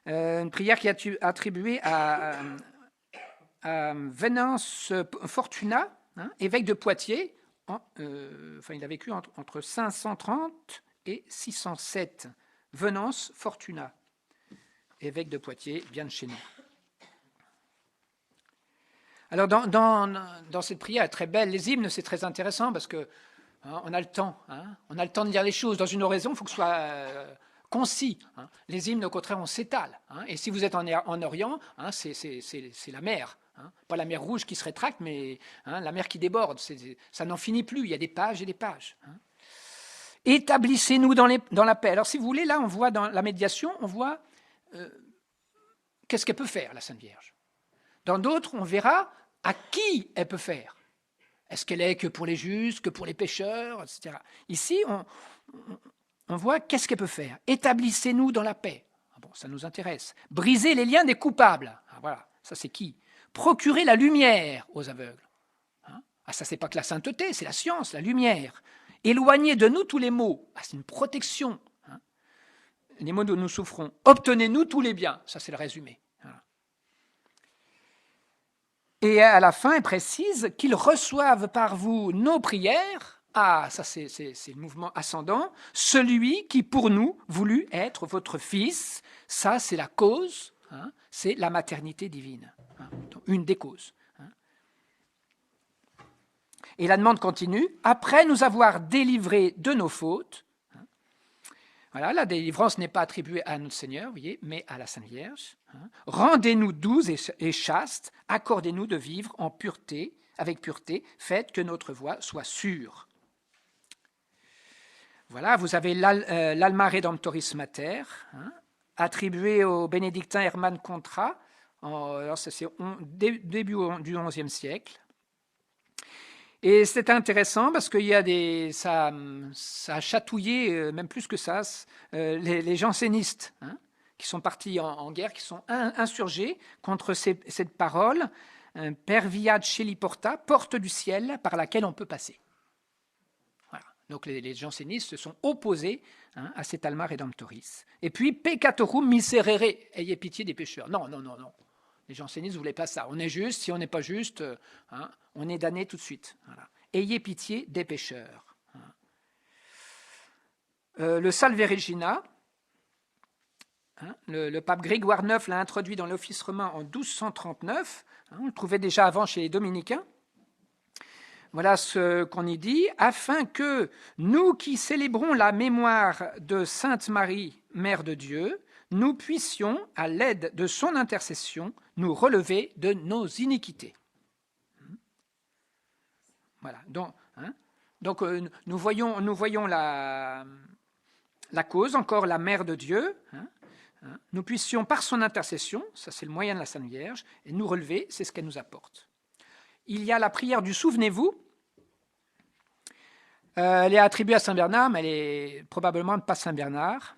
Une prière qui est attribuée à Venance Fortuna, hein, évêque de Poitiers. Il a vécu entre 530 et 607. Venance Fortuna, évêque de Poitiers, bien de chez nous. Alors, dans cette prière très belle, les hymnes, c'est très intéressant parce que on a le temps. Hein, on a le temps de dire les choses. Dans une oraison, il faut que ce soit concis. Hein. Les hymnes, au contraire, on s'étale. Hein. Et si vous êtes en Orient, hein, c'est la mer. Hein. Pas la mer Rouge qui se rétracte, mais hein, la mer qui déborde. Ça n'en finit plus. Il y a des pages et des pages. Hein. Établissez-nous dans la paix. Alors, si vous voulez, là, on voit dans la médiation, on voit qu'est-ce qu'elle peut faire, la Sainte Vierge. Dans d'autres, on verra à qui elle peut faire. Est-ce qu'elle est que pour les justes, que pour les pécheurs, etc. Ici, on voit qu'est-ce qu'elle peut faire. Établissez-nous dans la paix. Ah bon, ça nous intéresse. Brisez les liens des coupables. Ah, voilà, ça c'est qui? Procurez la lumière aux aveugles. Hein? Ah, ça c'est pas que la sainteté, c'est la science, la lumière. Éloignez de nous tous les maux. Ah, c'est une protection. Hein? Les maux dont nous souffrons. Obtenez-nous tous les biens. Ça c'est le résumé. Voilà. Et à la fin, elle précise qu'ils reçoivent par vous nos prières. Ah, ça c'est le mouvement ascendant. Celui qui pour nous voulut être votre fils, ça c'est la cause, hein, c'est la maternité divine, hein, une des causes. Hein. Et la demande continue, après nous avoir délivrés de nos fautes, hein, voilà, la délivrance n'est pas attribuée à notre Seigneur, vous voyez, mais à la Sainte Vierge. Hein. Rendez-nous doux et chastes, accordez-nous de vivre en pureté, avec pureté, faites que notre voie soit sûre. Voilà, vous avez l'Alma Redemptoris Mater, hein, attribué au bénédictin Hermann Contra, c'est début du XIe siècle. Et c'est intéressant parce qu'il y a ça a chatouillé, même plus que ça, les jansénistes, hein, qui sont partis en guerre, qui sont insurgés contre cette parole, per via celi porta, porte du ciel par laquelle on peut passer. Donc les jansénistes se sont opposés, hein, à cet Alma Redemptoris. Et puis, peccatorum miserere, ayez pitié des pécheurs. Non. Les jansénistes ne voulaient pas ça. On est juste, si on n'est pas juste, hein, on est damné tout de suite. Voilà. Ayez pitié des pécheurs. Le Salve Regina, hein, le pape Grégoire IX l'a introduit dans l'Office romain en 1239. Hein, on le trouvait déjà avant chez les dominicains. Voilà ce qu'on y dit, afin que nous qui célébrons la mémoire de Sainte Marie, Mère de Dieu, nous puissions, à l'aide de son intercession, nous relever de nos iniquités. Voilà. Donc nous voyons La cause, encore la Mère de Dieu, nous puissions par son intercession, ça c'est le moyen de la Sainte Vierge, et nous relever, c'est ce qu'elle nous apporte. Il y a la prière du Souvenez-vous. Elle est attribuée à Saint Bernard, mais elle est probablement pas Saint Bernard.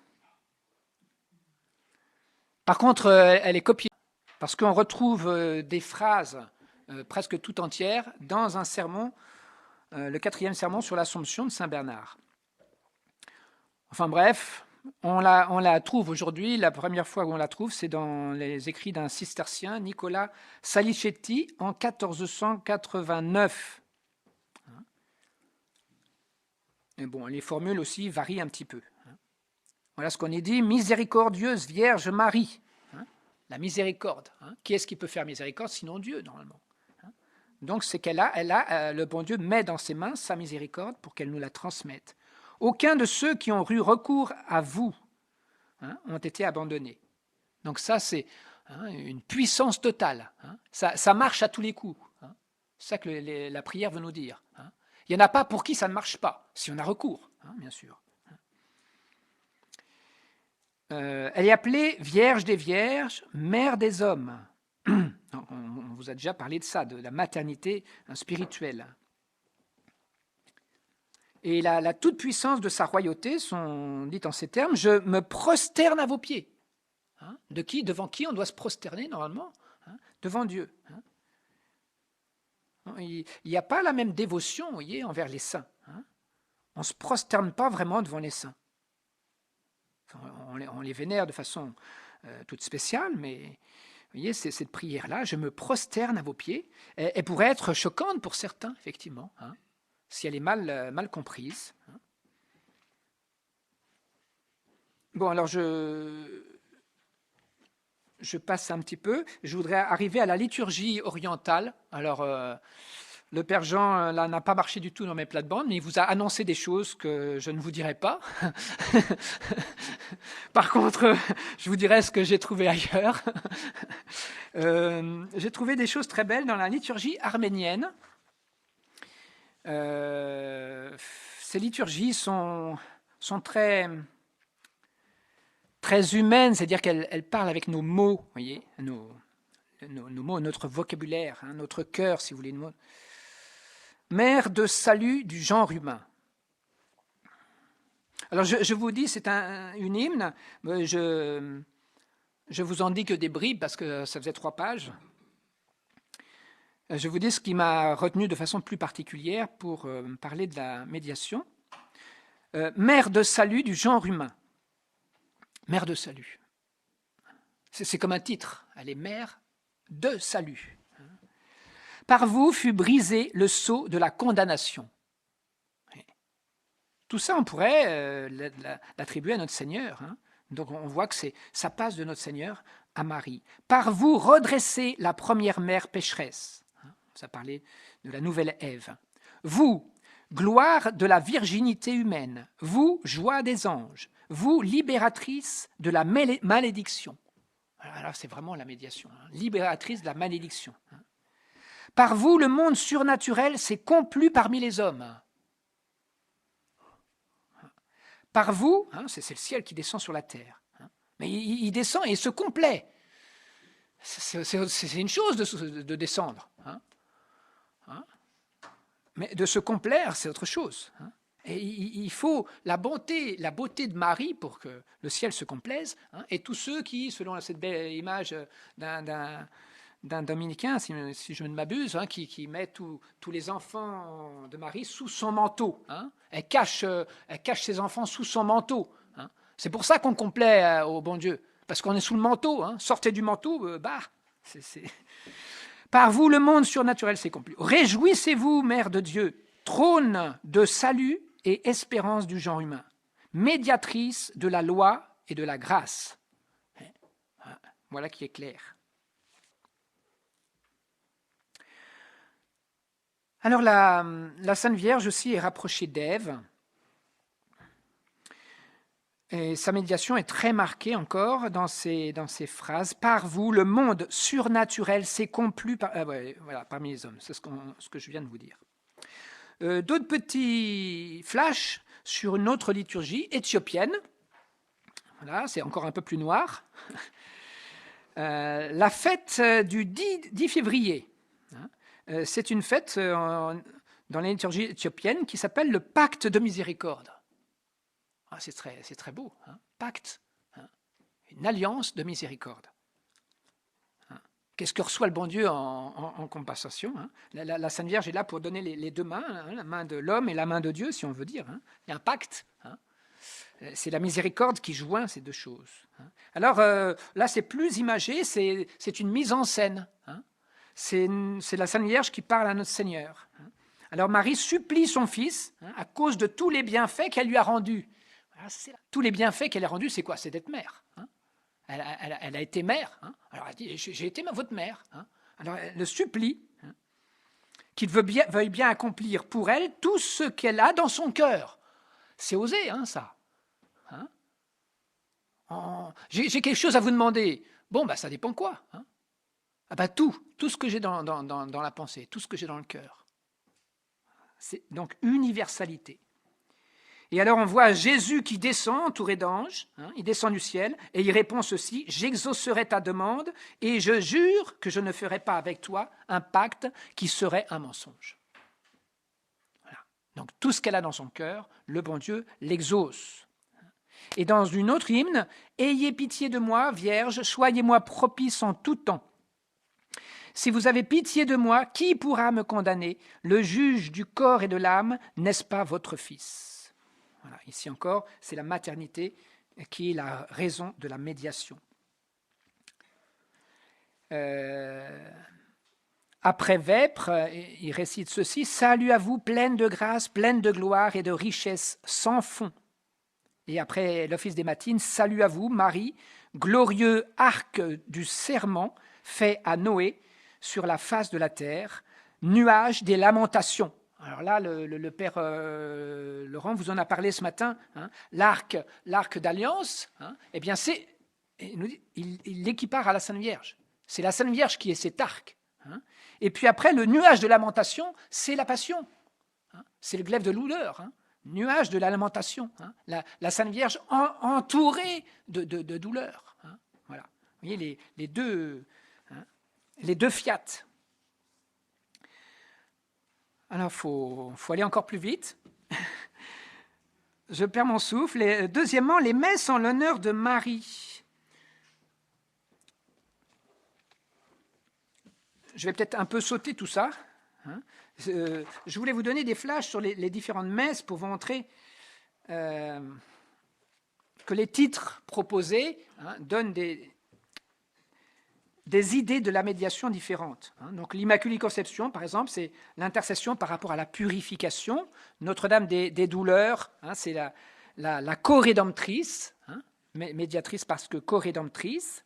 Par contre, elle est copiée, parce qu'on retrouve des phrases presque tout entières dans un sermon, le 4e sermon sur l'Assomption de Saint Bernard. Enfin bref, on la trouve aujourd'hui, la première fois où on la trouve, c'est dans les écrits d'un cistercien, Nicolas Salicetti, en 1489. Et bon, les formules aussi varient un petit peu. Voilà ce qu'on est dit, miséricordieuse Vierge Marie. La miséricorde. Qui est-ce qui peut faire miséricorde sinon Dieu, normalement? Donc c'est le bon Dieu met dans ses mains sa miséricorde pour qu'elle nous la transmette. Aucun de ceux qui ont eu recours à vous ont été abandonnés. Donc ça, c'est une puissance totale. Ça marche à tous les coups. C'est ça que la prière veut nous dire. Il n'y en a pas pour qui ça ne marche pas, si on a recours, bien sûr. Elle est appelée Vierge des Vierges, Mère des Hommes. On vous a déjà parlé de ça, de la maternité spirituelle. Et la toute-puissance de sa royauté sont dites en ces termes, je me prosterne à vos pieds. Devant qui on doit se prosterner normalement? Devant Dieu. Il n'y a pas la même dévotion, vous voyez, envers les saints. On ne se prosterne pas vraiment devant les saints. On les vénère de façon toute spéciale, mais vous voyez, c'est cette prière-là, je me prosterne à vos pieds, elle pourrait être choquante pour certains, effectivement, si elle est mal comprise. Bon, alors je passe un petit peu. Je voudrais arriver à la liturgie orientale. Alors, le Père Jean là n'a pas marché du tout dans mes plates-bandes, mais il vous a annoncé des choses que je ne vous dirai pas. Par contre, je vous dirai ce que j'ai trouvé ailleurs. J'ai trouvé des choses très belles dans la liturgie arménienne. Ces liturgies sont très humaines, c'est-à-dire qu'elles parlent avec nos mots, voyez, nos mots, notre vocabulaire, notre cœur, si vous voulez. Mère de salut du genre humain. Alors je vous dis, c'est une hymne, je vous en dis que des bribes parce que ça faisait 3 pages. Je vous dis ce qui m'a retenu de façon plus particulière pour parler de la médiation. Mère de salut du genre humain. Mère de salut. C'est comme un titre. Elle est mère de salut. Par vous fut brisé le sceau de la condamnation. Tout ça, on pourrait l'attribuer à notre Seigneur. Donc on voit que ça passe de notre Seigneur à Marie. Par vous redresser la première mère pécheresse. Ça parlait de la nouvelle Ève. Vous, gloire de la virginité humaine. Vous, joie des anges. Vous, libératrice de la malédiction. Alors c'est vraiment la médiation. Libératrice de la malédiction. Par vous, le monde surnaturel s'est complu parmi les hommes. Par vous, c'est le ciel qui descend sur la terre. Mais il descend et il se complaît. C'est une chose de descendre. Mais de se complaire, c'est autre chose. Et il faut la bonté de Marie pour que le ciel se complaise. Et tous ceux qui, selon cette belle image d'un dominicain, si je ne m'abuse, qui met tous les enfants de Marie sous son manteau. Elle cache ses enfants sous son manteau. C'est pour ça qu'on complaît au bon Dieu, parce qu'on est sous le manteau. Sortez du manteau, Par vous, le monde surnaturel s'est complu. Réjouissez-vous, Mère de Dieu, trône de salut et espérance du genre humain, médiatrice de la loi et de la grâce. Voilà qui est clair. Alors la Sainte Vierge aussi est rapprochée d'Ève. Et sa médiation est très marquée encore dans ces phrases. Par vous, le monde surnaturel s'est complu parmi les hommes. C'est ce que je viens de vous dire. D'autres petits flashs sur une autre liturgie éthiopienne. Voilà, c'est encore un peu plus noir. La fête du 10 février. C'est une fête dans la liturgie éthiopienne qui s'appelle le pacte de miséricorde. Ah, c'est très beau, hein, pacte, hein, une alliance de miséricorde. Hein. Qu'est-ce que reçoit le bon Dieu en compensation, hein? La Sainte Vierge est là pour donner les deux mains, hein, la main de l'homme et la main de Dieu, si on veut dire. Hein. Il y a un pacte. Hein. C'est la miséricorde qui joint ces deux choses. Hein. Alors là, c'est plus imagé, c'est une mise en scène. Hein. C'est la Sainte Vierge qui parle à notre Seigneur. Hein. Alors Marie supplie son fils, hein, à cause de tous les bienfaits qu'elle lui a rendus. Voilà, tous les bienfaits qu'elle a rendus, c'est quoi? C'est d'être mère. Hein. Elle a été mère. Hein. Alors elle dit, j'ai été votre mère. Hein. Alors elle le supplie, hein, qu'il veuille bien accomplir pour elle tout ce qu'elle a dans son cœur. C'est osé, hein, ça. Hein. J'ai quelque chose à vous demander. Bon, ça dépend quoi, hein. Ah ben tout ce que j'ai dans la pensée, tout ce que j'ai dans le cœur. C'est donc universalité. Et alors on voit Jésus qui descend entouré d'anges, hein, il descend du ciel, et il répond ceci, « J'exaucerai ta demande, et je jure que je ne ferai pas avec toi un pacte qui serait un mensonge. » Voilà. Donc tout ce qu'elle a dans son cœur, le bon Dieu l'exauce. Et dans une autre hymne, « Ayez pitié de moi, Vierge, soyez-moi propice en tout temps. Si vous avez pitié de moi, qui pourra me condamner? Le juge du corps et de l'âme, n'est-ce pas votre Fils ?» Voilà, ici encore, c'est la maternité qui est la raison de la médiation. Après Vêpres, il récite ceci, « Salut à vous, pleine de grâce, pleine de gloire et de richesse sans fond. » Et après l'office des matines, « Salut à vous, Marie, glorieux arc du serment fait à Noé, sur la face de la terre, nuage des lamentations. » Alors là, le père Laurent vous en a parlé ce matin. Hein, l'arc d'alliance, hein, eh bien, il l'équipare à la Sainte Vierge. C'est la Sainte Vierge qui est cet arc. Hein. Et puis après, le nuage de lamentation, c'est la passion. Hein, c'est le glaive de douleur. Hein, nuage de la lamentation. Hein, la Sainte Vierge entourée de douleur. Hein, voilà. Vous voyez les deux fiat. Alors, il faut aller encore plus vite. Je perds mon souffle. Et, deuxièmement, les messes en l'honneur de Marie. Je vais peut-être un peu sauter tout ça. Hein. Je voulais vous donner des flashs sur les différentes messes pour vous montrer que les titres proposés, hein, donnent des idées de la médiation différentes. Donc l'Immaculée Conception, par exemple, c'est l'intercession par rapport à la purification. Notre-Dame des douleurs, hein, c'est la co-rédemptrice, hein, médiatrice parce que co-rédemptrice.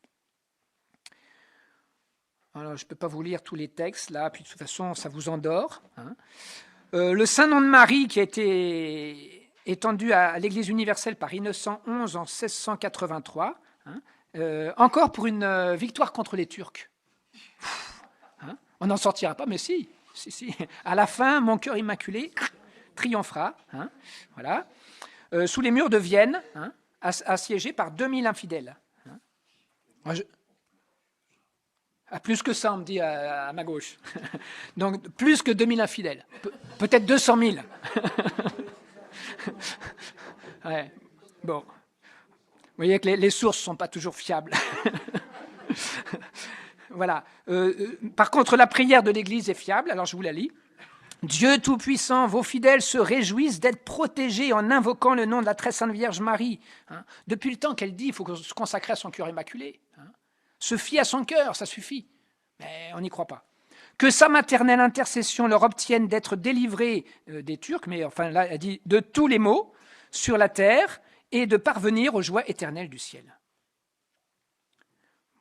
Alors, je ne peux pas vous lire tous les textes, là, puis de toute façon, ça vous endort. Hein. Le Saint-Nom de Marie, qui a été étendu à l'Église universelle par Innocent XI en 1683, hein, encore pour une victoire contre les Turcs. Hein, on n'en sortira pas, mais si. À la fin, mon cœur immaculé triomphera. Hein, voilà. Sous les murs de Vienne, hein, assiégé par 2000 infidèles. Hein. Moi, plus que ça, on me dit à ma gauche. Donc, plus que 2000 infidèles. Peut-être 200 000. Ouais. Bon. Vous voyez que les sources ne sont pas toujours fiables. Voilà. Par contre, la prière de l'Église est fiable, alors je vous la lis. « Dieu Tout-Puissant, vos fidèles se réjouissent d'être protégés en invoquant le nom de la très sainte Vierge Marie. Hein. Depuis le temps qu'elle dit, il faut se consacrer à son cœur immaculé. Hein. Se fier à son cœur, ça suffit. Mais on n'y croit pas. Que sa maternelle intercession leur obtienne d'être délivrés des Turcs, mais enfin là, elle dit de tous les maux sur la terre, et de parvenir aux joies éternelles du ciel. »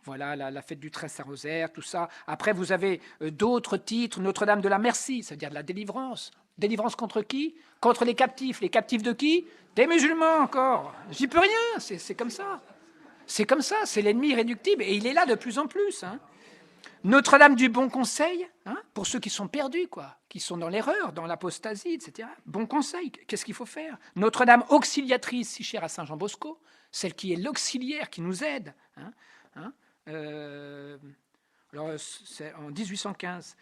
Voilà la fête du 13 Saint-Rosaire, tout ça. Après, vous avez d'autres titres, Notre-Dame de la Merci, c'est-à-dire de la délivrance. Délivrance contre qui? Contre les captifs. Les captifs de qui? Des musulmans encore. J'y peux rien, c'est comme ça. C'est comme ça, c'est l'ennemi irréductible, et il est là de plus en plus. Hein. Notre-Dame du Bon Conseil, hein, pour ceux qui sont perdus, quoi, qui sont dans l'erreur, dans l'apostasie, etc. Bon Conseil, qu'est-ce qu'il faut faire? Notre-Dame auxiliatrice, si chère à Saint Jean Bosco, celle qui est l'auxiliaire, qui nous aide. Hein, alors, c'est en 1815.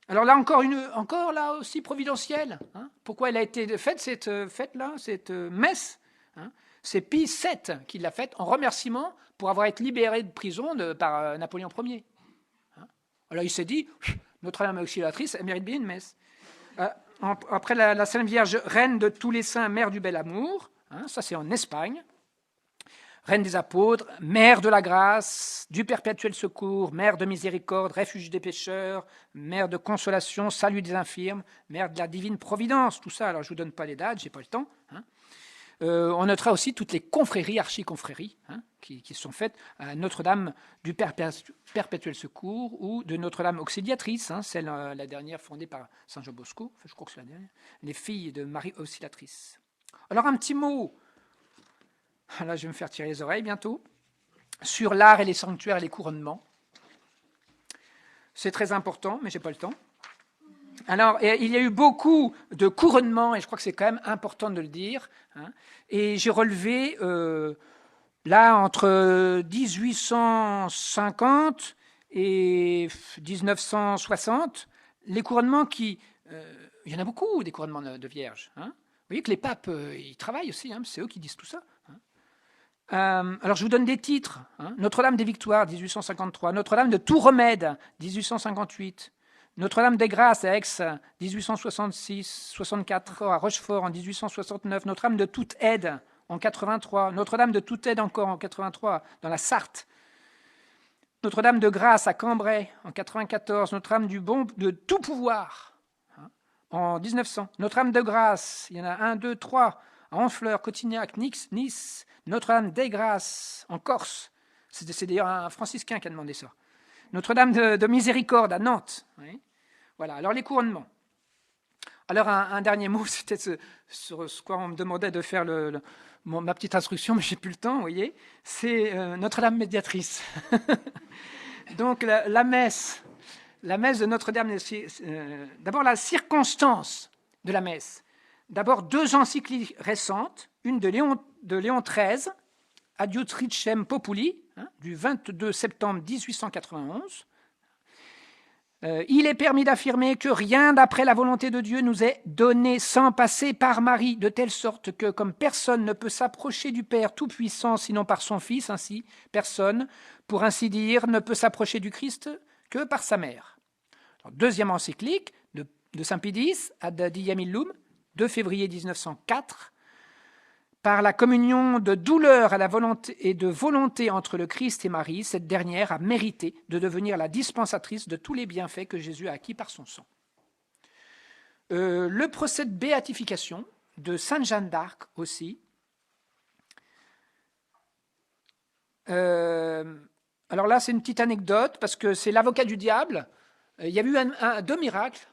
Alors là, encore là aussi providentielle. Hein. Pourquoi elle a été faite, cette fête-là, cette messe, hein? C'est Pie VII qui l'a faite en remerciement pour avoir été libéré de prison par Napoléon Ier. Hein. Alors il s'est dit, Notre-Dame auxiliatrice, elle mérite bien une messe. Après la Sainte Vierge, reine de tous les saints, mère du bel amour, hein, ça c'est en Espagne. Reine des apôtres, mère de la grâce, du perpétuel secours, mère de miséricorde, refuge des pécheurs, mère de consolation, salut des infirmes, mère de la divine providence, tout ça. Alors je ne vous donne pas les dates, j'ai pas le temps. Hein. On notera aussi toutes les confréries, archiconfréries, hein, qui sont faites à Notre-Dame du perpétuel secours ou de Notre-Dame auxiliatrice, hein, celle la dernière fondée par Saint Jean Bosco, enfin, je crois que c'est la dernière, les filles de Marie auxiliatrice. Alors un petit mot. Là, je vais me faire tirer les oreilles bientôt, sur l'art et les sanctuaires et les couronnements. C'est très important, mais je n'ai pas le temps. Alors, il y a eu beaucoup de couronnements, et je crois que c'est quand même important de le dire. Hein, et j'ai relevé, là, entre 1850 et 1960, les couronnements qui... il y en a beaucoup, des couronnements de vierges. Hein. Vous voyez que les papes, ils travaillent aussi, hein, c'est eux qui disent tout ça. Hein. Alors, je vous donne des titres. Hein. Notre-Dame des Victoires, 1853. Notre-Dame de Tout-Remède, 1858. Notre-Dame des Grâces à Aix, 1866. 64 à Rochefort, en 1869. Notre-Dame de Toute-Aide, en 83. Notre-Dame de Toute-Aide, encore en 83, dans la Sarthe. Notre-Dame de Grâce à Cambrai, en 94. Notre-Dame de Tout Pouvoir, hein, en 1900. Notre-Dame de Grâce, il y en a 1, 2, 3, à Honfleur, Cotignac, Nice. Notre-Dame des Grâces, en Corse. C'est d'ailleurs un franciscain qui a demandé ça. Notre-Dame de Miséricorde, à Nantes. Oui. Voilà, alors les couronnements. Alors un dernier mot, c'était sur ce quoi on me demandait de faire ma petite instruction, mais je n'ai plus le temps, vous voyez. C'est Notre-Dame médiatrice. Donc la messe de Notre-Dame, d'abord la circonstance de la messe. D'abord 2 encycliques récentes, une de Léon XIII, Adiutt Ricem Populi, hein, du 22 septembre 1891. Il est permis d'affirmer que rien d'après la volonté de Dieu nous est donné sans passer par Marie, de telle sorte que, comme personne ne peut s'approcher du Père Tout-Puissant sinon par son Fils, ainsi, personne, pour ainsi dire, ne peut s'approcher du Christ que par sa mère. Alors, 2e encyclique de Saint Pie X, Ad Diem Illum, 2 février 1904, par la communion de douleur et de volonté entre le Christ et Marie, cette dernière a mérité de devenir la dispensatrice de tous les bienfaits que Jésus a acquis par son sang. Le procès de béatification de Sainte Jeanne d'Arc aussi. Alors là, c'est une petite anecdote, parce que c'est l'avocat du diable. Il y a eu 2 miracles,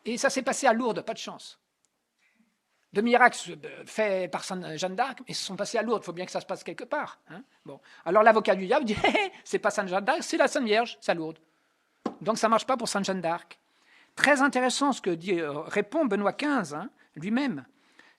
et ça s'est passé à Lourdes, pas de chance. 2 miracles faits par Sainte Jeanne d'Arc, mais ils se sont passés à Lourdes, il faut bien que ça se passe quelque part. Hein. Bon. Alors l'avocat du diable dit, c'est pas Sainte Jeanne d'Arc, c'est la Sainte Vierge, c'est à Lourdes. Donc ça ne marche pas pour Sainte Jeanne d'Arc. Très intéressant ce que répond Benoît XV, hein, lui-même.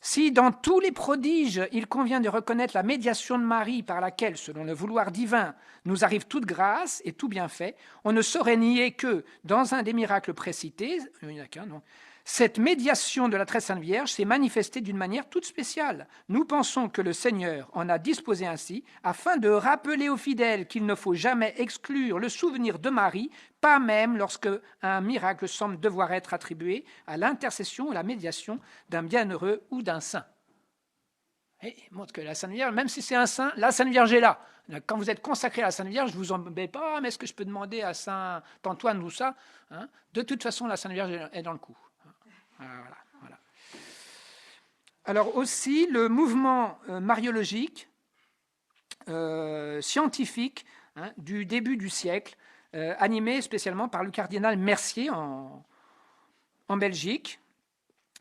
Si dans tous les prodiges, il convient de reconnaître la médiation de Marie par laquelle, selon le vouloir divin, nous arrive toute grâce et tout bienfait, on ne saurait nier que, dans un des miracles précités, il n'y en a qu'un, non, cette médiation de la très sainte Vierge s'est manifestée d'une manière toute spéciale. Nous pensons que le Seigneur en a disposé ainsi, afin de rappeler aux fidèles qu'il ne faut jamais exclure le souvenir de Marie, pas même lorsque un miracle semble devoir être attribué à l'intercession ou à la médiation d'un bienheureux ou d'un saint. Et il montre que la Sainte Vierge, même si c'est un saint, la Sainte Vierge est là. Quand vous êtes consacré à la Sainte Vierge, je ne vous embête pas, mais est-ce que je peux demander à Saint Antoine ou ça, hein? De toute façon, la Sainte Vierge est dans le coup. Voilà. Alors aussi, le mouvement mariologique, scientifique, hein, du début du siècle, animé spécialement par le cardinal Mercier en Belgique,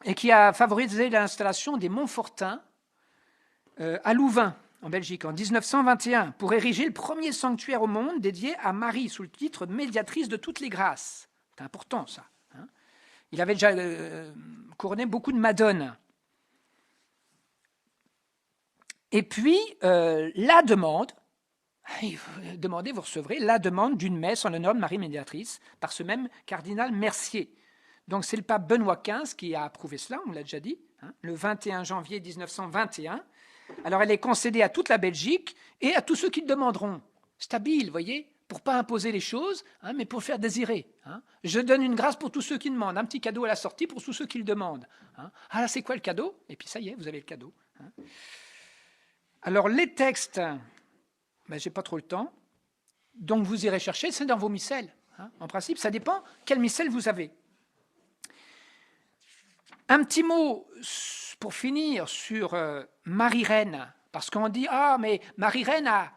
et qui a favorisé l'installation des Montfortins à Louvain. en Belgique, en 1921, pour ériger le premier sanctuaire au monde dédié à Marie, sous le titre médiatrice de toutes les grâces. C'est important, ça. Hein. Il avait déjà couronné beaucoup de madones. Et puis, la demande, demandez, vous recevrez, la demande d'une messe en l'honneur de Marie médiatrice par ce même cardinal Mercier. Donc, c'est le pape Benoît XV qui a approuvé cela, on l'a déjà dit, hein, le 21 janvier 1921. Alors, elle est concédée à toute la Belgique et à tous ceux qui le demanderont. Stabile, vous voyez, pour ne pas imposer les choses, hein, mais pour le faire désirer. Hein. Je donne une grâce pour tous ceux qui demandent, un petit cadeau à la sortie pour tous ceux qui le demandent. Hein. Ah là, c'est quoi le cadeau? Et puis ça y est, vous avez le cadeau. Hein. Alors, les textes, ben, je n'ai pas trop le temps, donc vous irez chercher, c'est dans vos missels. Hein. En principe, ça dépend quel missel vous avez. Un petit mot pour finir sur Marie-Reine, parce qu'on dit « Ah, mais Marie-Reine a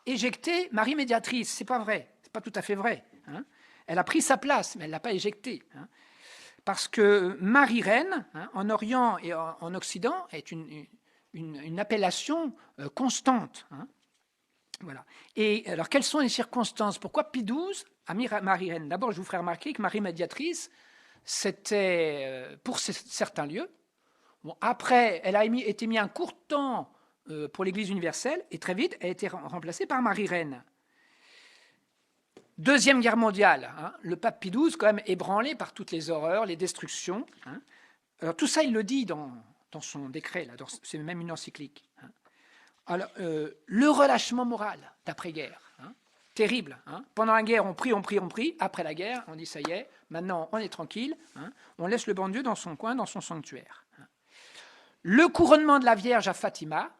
éjecté Marie médiatrice ». Ce n'est pas vrai, ce n'est pas tout à fait vrai. Hein. Elle a pris sa place, mais elle ne l'a pas éjectée. Hein. Parce que Marie-Reine, hein, en Orient et en Occident, est une appellation constante. Hein. Voilà. Et alors, quelles sont les circonstances? Pourquoi Pie XII a mis Marie-Reine? D'abord, je vous ferai remarquer que Marie médiatrice, c'était pour certains lieux. Bon, après, elle a été mise un court temps pour l'Église universelle, et très vite, elle a été remplacée par Marie-Reine. Deuxième guerre mondiale, hein, le pape Pie XII, quand même, ébranlé par toutes les horreurs, les destructions. Hein. Alors, tout ça, il le dit dans son décret, là, c'est même une encyclique. Hein. Alors, le relâchement moral d'après-guerre, hein, terrible. Hein. Pendant la guerre, on prie. Après la guerre, on dit ça y est, maintenant on est tranquille. Hein. On laisse le bon Dieu dans son coin, dans son sanctuaire. Hein. Le couronnement de la Vierge à Fatima,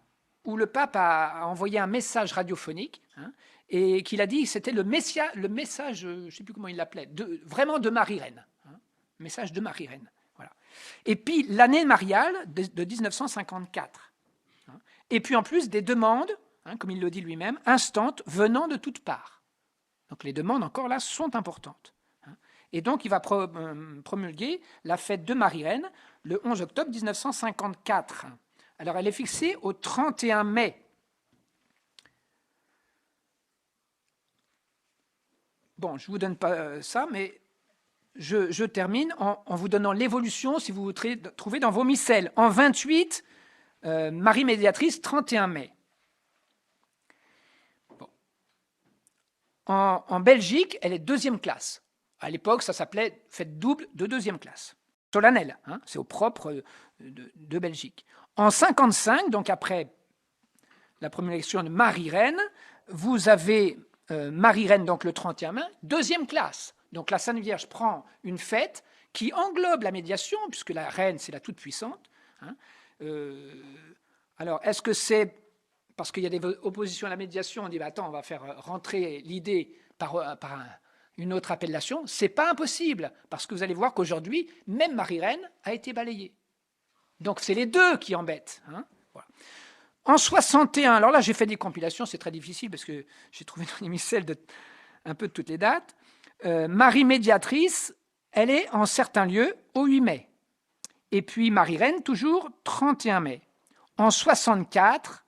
où le pape a envoyé un message radiophonique, hein, et qu'il a dit que c'était le message, je ne sais plus comment il l'appelait, vraiment de Marie-Reine. Hein, message de Marie-Reine. Voilà. Et puis l'année mariale de 1954. Hein, et puis en plus des demandes, hein, comme il le dit lui-même, instantes venant de toutes parts. Donc les demandes encore là sont importantes. Hein, et donc il va promulguer la fête de Marie-Reine le 11 octobre 1954. Alors elle est fixée au 31 mai. Bon, je ne vous donne pas ça, mais je termine en vous donnant l'évolution, si vous vous trouvez dans vos missels. En 28, Marie médiatrice, 31 mai. Bon. En Belgique, elle est deuxième classe. À l'époque, ça s'appelait fête double de deuxième classe. Solennelle, hein, c'est au propre de Belgique. En 55, donc après la promulgation de Marie-Reine, vous avez Marie-Reine, donc le 31 mai, deuxième classe. Donc la Sainte Vierge prend une fête qui englobe la médiation, puisque la Reine, c'est la toute-puissante. Hein. Alors, est-ce que c'est parce qu'il y a des oppositions à la médiation, on dit bah, attends, on va faire rentrer l'idée par une autre appellation? Ce n'est pas impossible, parce que vous allez voir qu'aujourd'hui, même Marie-Reine a été balayée. Donc c'est les deux qui embêtent. Hein. Voilà. En 61, alors là j'ai fait des compilations, c'est très difficile parce que j'ai trouvé dans les missels un peu de toutes les dates. Marie médiatrice, elle est en certains lieux au 8 mai. Et puis Marie-Reine, toujours 31 mai. En 64,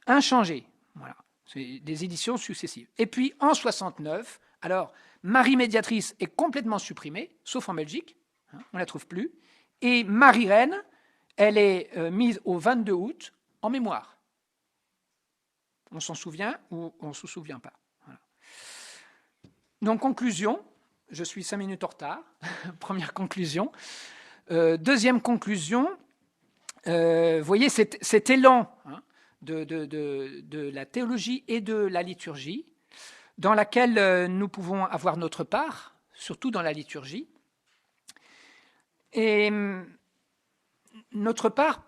inchangé. Voilà. C'est des éditions successives. Et puis en 69, alors Marie médiatrice est complètement supprimée, sauf en Belgique, hein, on ne la trouve plus. Et Marie-Reine, elle est mise au 22 août en mémoire. On s'en souvient ou on ne se souvient pas. Voilà. Donc, conclusion, je suis 5 minutes en retard. Première conclusion. Deuxième conclusion, vous voyez cet élan hein, de la théologie et de la liturgie, dans laquelle nous pouvons avoir notre part, surtout dans la liturgie. Et notre part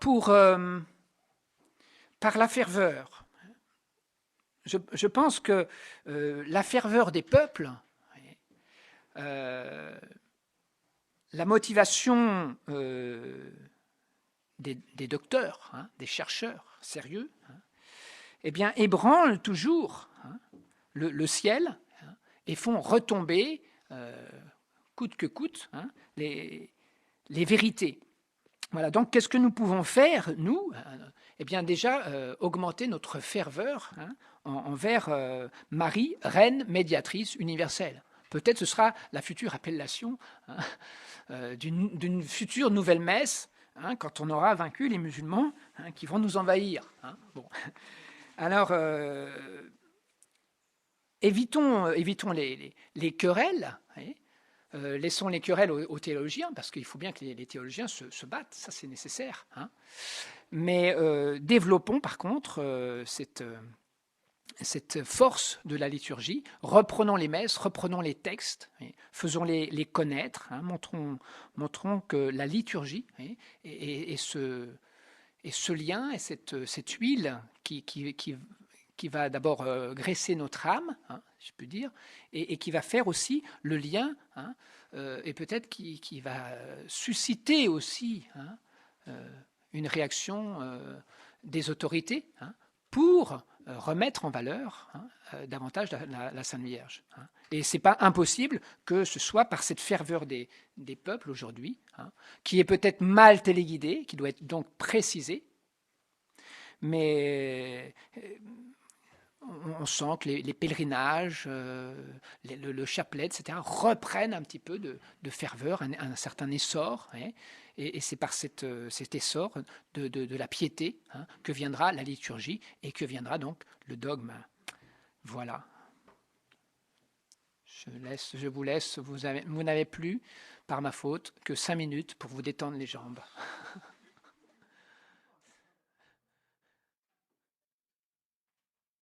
par la ferveur. Je pense que la ferveur des peuples, la motivation des docteurs, hein, des chercheurs sérieux, hein, eh bien, ébranlent toujours hein, le ciel hein, et font retomber, coûte que coûte, hein, les vérités. Voilà, donc qu'est-ce que nous pouvons faire, nous? Eh bien déjà, augmenter notre ferveur envers Marie, reine médiatrice universelle. Peut-être ce sera la future appellation d'une future nouvelle messe, quand on aura vaincu les musulmans qui vont nous envahir. Bon. Alors, évitons les querelles. Laissons les querelles aux théologiens, parce qu'il faut bien que les théologiens se battent, ça c'est nécessaire. Mais développons par contre cette force de la liturgie, reprenons les messes, reprenons les textes, faisons-les connaître, montrons que la liturgie et ce lien et cette huile qui va d'abord graisser notre âme, si je peux dire, et qui va faire aussi le lien, et peut-être qui va susciter aussi une réaction des autorités pour remettre en valeur davantage la Sainte Vierge. Et ce n'est pas impossible que ce soit par cette ferveur des peuples aujourd'hui, qui est peut-être mal téléguidée, qui doit être donc précisée, mais on sent que les pèlerinages, le chapelet, etc., reprennent un petit peu de ferveur, un certain essor. Et c'est par cet essor de la piété que viendra la liturgie et que viendra donc le dogme. Voilà. Je vous laisse. Vous n'avez plus, par ma faute, que 5 minutes pour vous détendre les jambes.